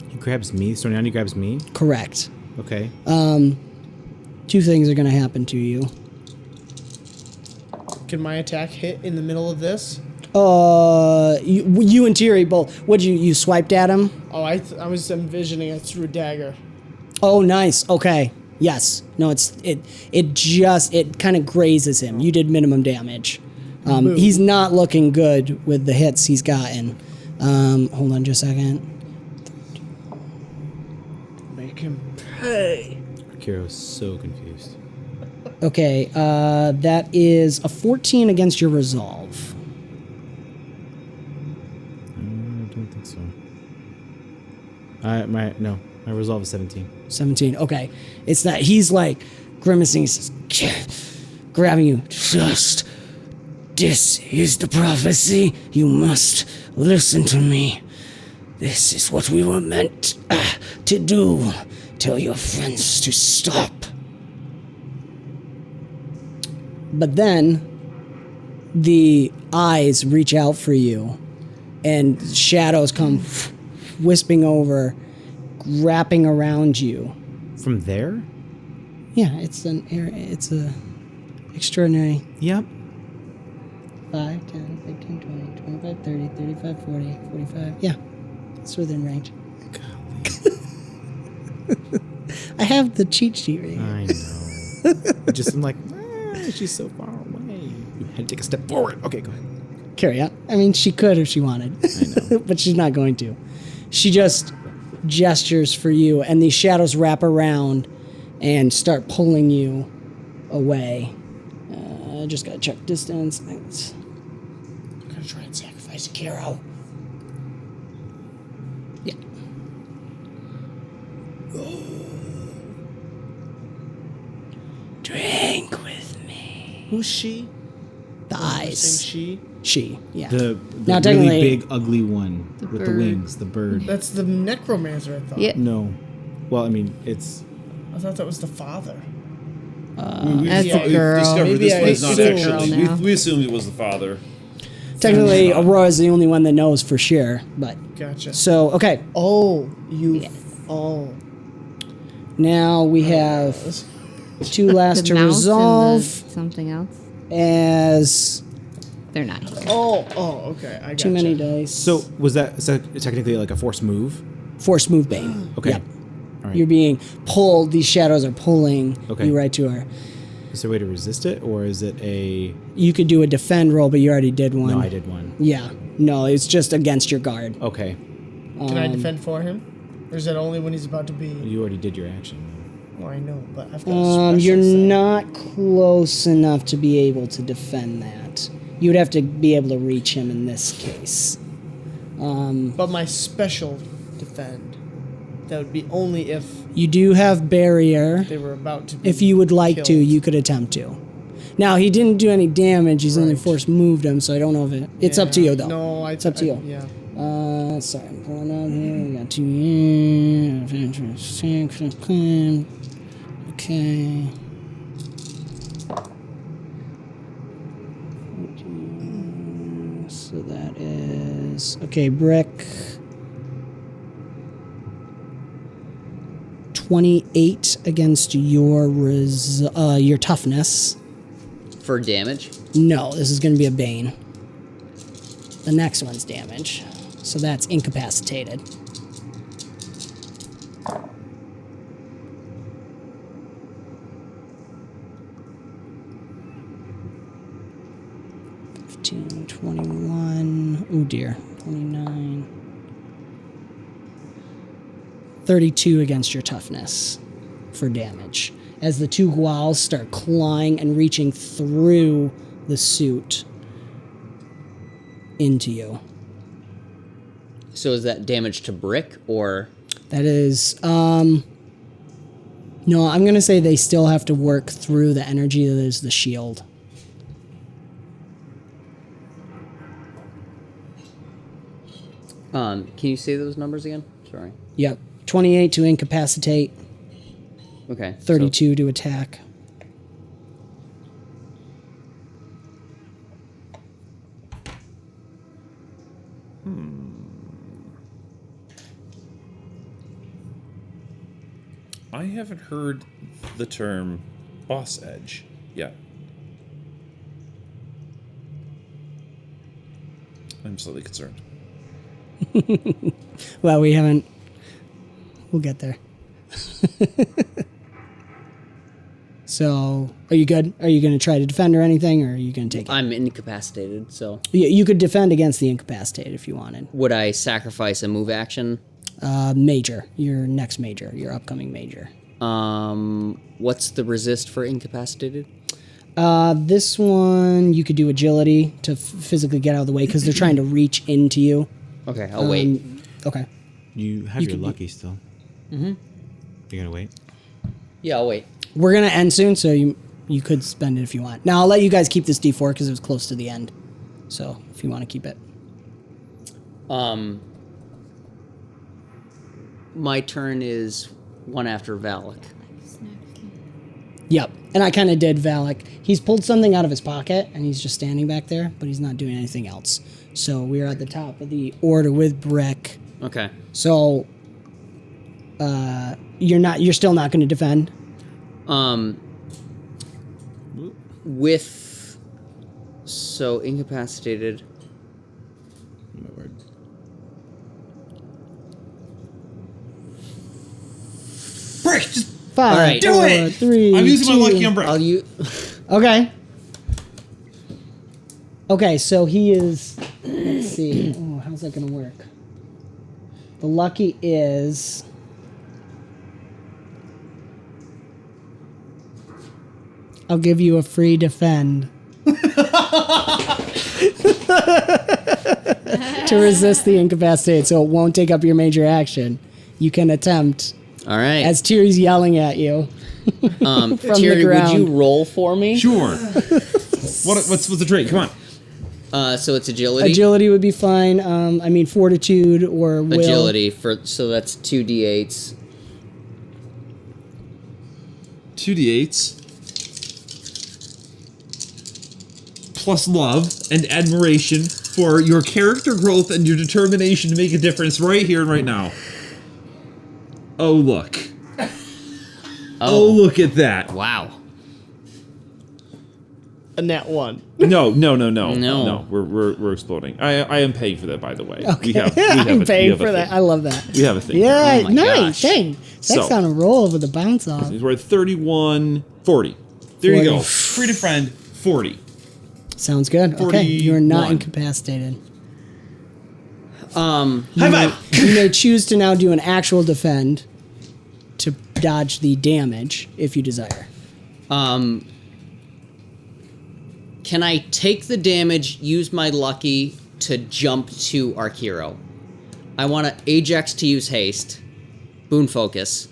He grabs me. Stornyandi grabs me. Correct. Okay. 2 things are going to happen to you. Can my attack hit in the middle of this? You and Tiri both. What'd you swiped at him? Oh, I was envisioning it through a dagger. Oh, nice. Okay. Yes. No, it kind of grazes him. You did minimum damage. He's not looking good with the hits he's gotten. Hold on just a second. Make him pay. Arkeero's so confused. Okay, that is a 14 against your resolve. I don't think so. My resolve is 17. 17. Okay. It's that he's like grimacing, he says, grabbing you. "Just, this is the prophecy. You must listen to me. This is what we were meant to do. Tell your friends to stop." But then the eyes reach out for you, and shadows come wisping over, wrapping around you. From there? Yeah, it's a extraordinary. Yep. 5, 10, 15, 20, 25, 30, 35, 40, 45. Yeah, it's within range. I have the cheat sheet right here. I know. Just I'm like, she's so far away. You had to take a step forward. Okay, go ahead. Carry on. I mean, she could if she wanted, I know. but she's not going to. She just gestures for you, and these shadows wrap around and start pulling you away. Just gotta check distance. I'm gonna try and sacrifice Arkeero. Yeah. Drink with me. Who's she? The eyes. Same she? She. Yeah. The Now, really technically- big, ugly one with the bird. wings, the bird. That's the necromancer, I thought. Yeah. No. Well, I mean, it's... I thought that was the father. That's Yeah, a We've girl. discovered Maybe this I one's not assumed- actually. Girl now. We assumed it was the father. Technically, Aurora's the only one that knows for sure. But Gotcha. so okay. Oh, you. Yes. Oh. Now we have 2 last The to mouse and resolve the something else. as They're not here. Oh, okay. I got too many dice. So, was that technically like a forced move? Force move bane. Okay. Yep. All right. You're being pulled. These shadows are pulling Okay. you right to her. Is there a way to resist it, or is it a... You could do a defend roll, but you already did one. No, I did one. Yeah. No, it's just against your guard. Okay. Can I defend for him? Or is that only when he's about to be. You already did your action. Well, I know, but I've got a special You're save. not close enough to be able to defend that. You would have to be able to reach him in this case. But my special defend. That would be only if You do have barrier. they were about to be. If you would like to, killed. you could attempt to. Now, he didn't do any damage. He's only Right. force moved him, so I don't know if it... It's up to you, though. No, It's up to you. Yeah. Sorry, I'm pulling out here. We got 2 Okay. So that is... Okay, brick. 28 against your toughness. For damage. No, this is going to be a bane. The next one's damage. So that's incapacitated. $15, 21. Oh dear. 29. 32 against your toughness for damage. As the 2 Guals start clawing and reaching through the suit into you. So is that damage to brick or? That is, no, I'm going to say they still have to work through the energy that is the shield. Can you say those numbers again? Sorry. Yep. 28 to incapacitate, Okay. 32 to attack. I haven't heard the term boss edge yet. I'm slightly concerned. Well, we haven't. We'll get there. So, are you good? Are you going to try to defend or anything, or are you going to take it? I'm incapacitated, so You could defend against the incapacitated if you wanted. would I sacrifice a move action? Major, your next major, your upcoming major. What's the resist for incapacitated? This one, you could do agility to physically get out of the way because they're trying to reach into you. Okay, I'll wait. Okay. You have your could- lucky still. Mm-hmm. You're gonna wait? Yeah, I'll wait. We're going to end soon, so you could spend it if you want. Now, I'll let you guys keep this D4 because it was close to the end. So, if you want to keep it. My turn is one after Valak. Yep. And I kind of did Valak. He's pulled something out of his pocket, and he's just standing back there, but he's not doing anything else. So, we're at the top of the order with Brick. Okay. So, you're still not going to defend? So incapacitated. My word. Brick, just 5, All right. do 4, it! 3, I'm using my 2. lucky on Brick. I'll you. Okay. Okay, so he is. Let's see. Oh, how's that going to work? The lucky is. I'll give you a free defend to resist the incapacitate, so it won't take up your major action. You can attempt All right. as Tyr's yelling at you. Tyr, the would ground. you roll for me? Sure. What's the trait? Come on. So it's agility. Agility would be fine. I mean, fortitude or will. Agility so that's 2d8s. 2d8s. Plus love and admiration for your character growth and your determination to make a difference right here and right now. Oh, look. Oh, look at that. Wow. A nat 1. No. No. We're exploding. I am paying for that, by the way. Okay. I'm I'm paying for that. I love that. We have a thing. Yeah, Oh my nice. gosh. Dang. That's on a roll with a bounce off. We're at 31, 40. There you 40. go. Free to friend, 40. Sounds good. Okay. You are not 41. incapacitated. Um, High five! You may choose to now do an actual defend to dodge the damage if you desire. can I take the damage, use my lucky to jump to Arkeero? I want to Ajax to use haste. Boon focus.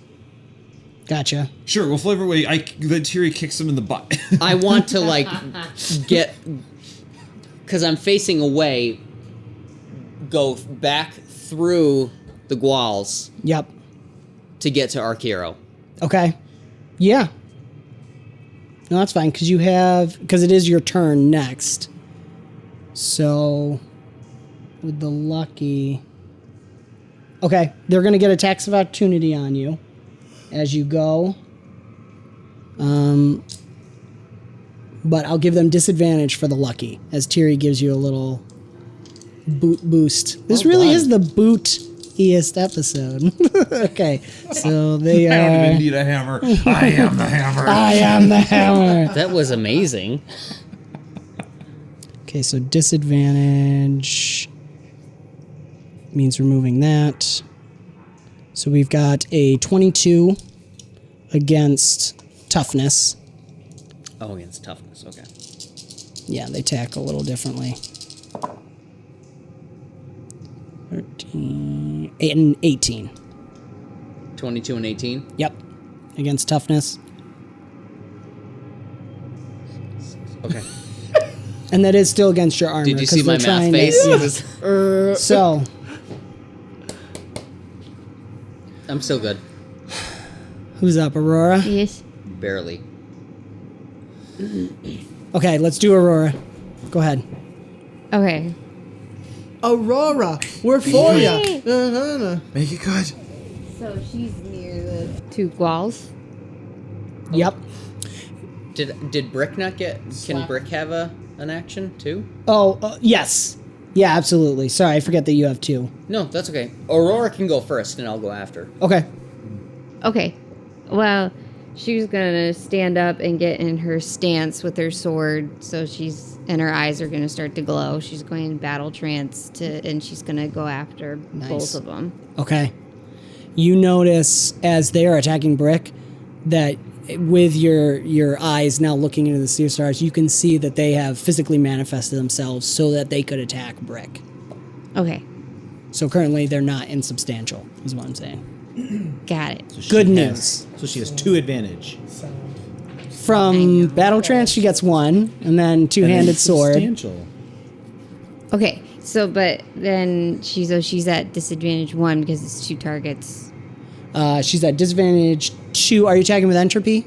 Gotcha. Sure, we'll flavor away. The Tiri kicks him in the butt. I want to like get, because I'm facing away, go back through the Gwals Yep. to get to Arkeero. Okay. Yeah. No, that's fine because it is your turn next. So, with the lucky. Okay, they're going to get attacks of opportunity on you as you go. But I'll give them disadvantage for the lucky as Tiri gives you a little boot boost. This really is the Boot-iest episode. Okay, so they I don't are. even need a hammer. I am the hammer. I am the hammer. That was amazing. Okay, so disadvantage means removing that. So we've got a 22 against toughness. Oh, against toughness. Okay. Yeah, they attack a little differently. 13, 8 and 18. 22 and 18. Yep, against toughness. Okay. And that is still against your armor. Did you 'cause see my they're math trying face? So, I'm still good. who's up, Aurora? Yes. Barely. Okay, let's do Aurora. Go ahead. Okay. Aurora, we're for ya. Make it good. So she's near the two Gwals. Yep. Did Brick not get? Can Brick have an action too? Oh, yes. Yeah, absolutely. Sorry, I forget that you have two. No, that's okay. Aurora can go first, and I'll go after. Okay. Okay. Well, she was gonna stand up and get in her stance with her sword, so and her eyes are gonna start to glow. She's going battle trance and she's gonna go after both of them. Okay. You notice as they are attacking Brick that with your eyes now looking into the Sea of Stars, you can see that they have physically manifested themselves so that they could attack Brick. Okay. So currently they're not insubstantial, is what I'm saying. Got it. So Good she news. So she has 2 advantage. From Battle Trance, she gets 1, and then two-handed sword. Substantial. Okay. So, but then she's at disadvantage 1 because it's 2 targets. She's at disadvantage 2. Are you attacking with entropy?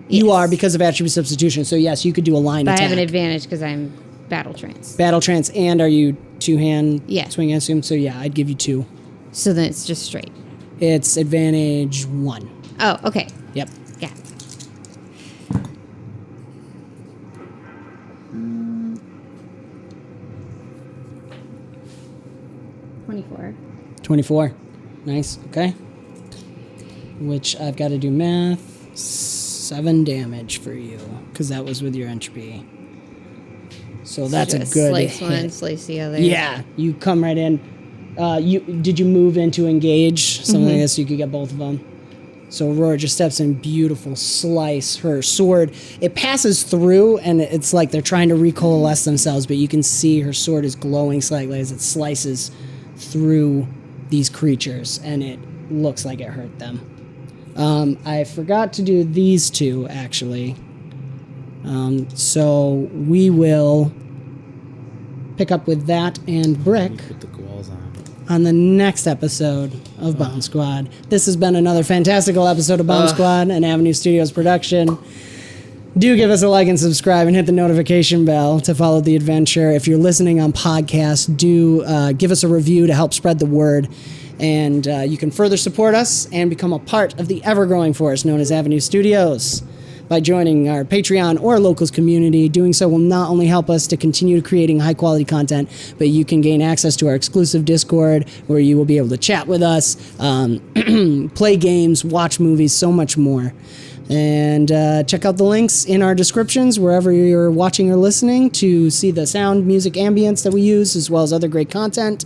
Yes. You are because of attribute substitution. So yes, you could do a line But attack. I have an advantage because I'm battle trance. Battle Trance, and are you two-hand Yeah. swing, I assume? So yeah, I'd give you 2. So then it's just straight. It's advantage 1. Oh, okay. Yep. Got it. Mm. 24. 24. Nice. Okay. Which I've got to do math. 7 damage for you, because that was with your entropy. So that's a Just good slice hit. one, slice the other. Yeah, you come right in. Did you move into engage something like this so you could get both of them? So Aurora just steps in, beautiful slice. Her sword, it passes through, and it's like they're trying to recoalesce themselves, but you can see her sword is glowing slightly as it slices through these creatures, and it looks like it hurt them. I forgot to do these two, actually. So we will pick up with that and Brick Put the walls on the next episode of Bomb Squad. This has been another fantastical episode of Bomb Squad, an Avenue Studios production. Do give us a like and subscribe and hit the notification bell to follow the adventure. If you're listening on podcast, do give us a review to help spread the word. And you can further support us and become a part of the ever-growing force known as Avenue Studios by joining our Patreon or Locals community. Doing so will not only help us to continue creating high-quality content, but you can gain access to our exclusive Discord where you will be able to chat with us, play games, watch movies, so much more. And check out the links in our descriptions wherever you're watching or listening to see the sound, music, ambience that we use, as well as other great content.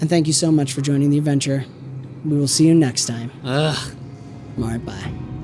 And thank you so much for joining the adventure. We will see you next time. All right, bye.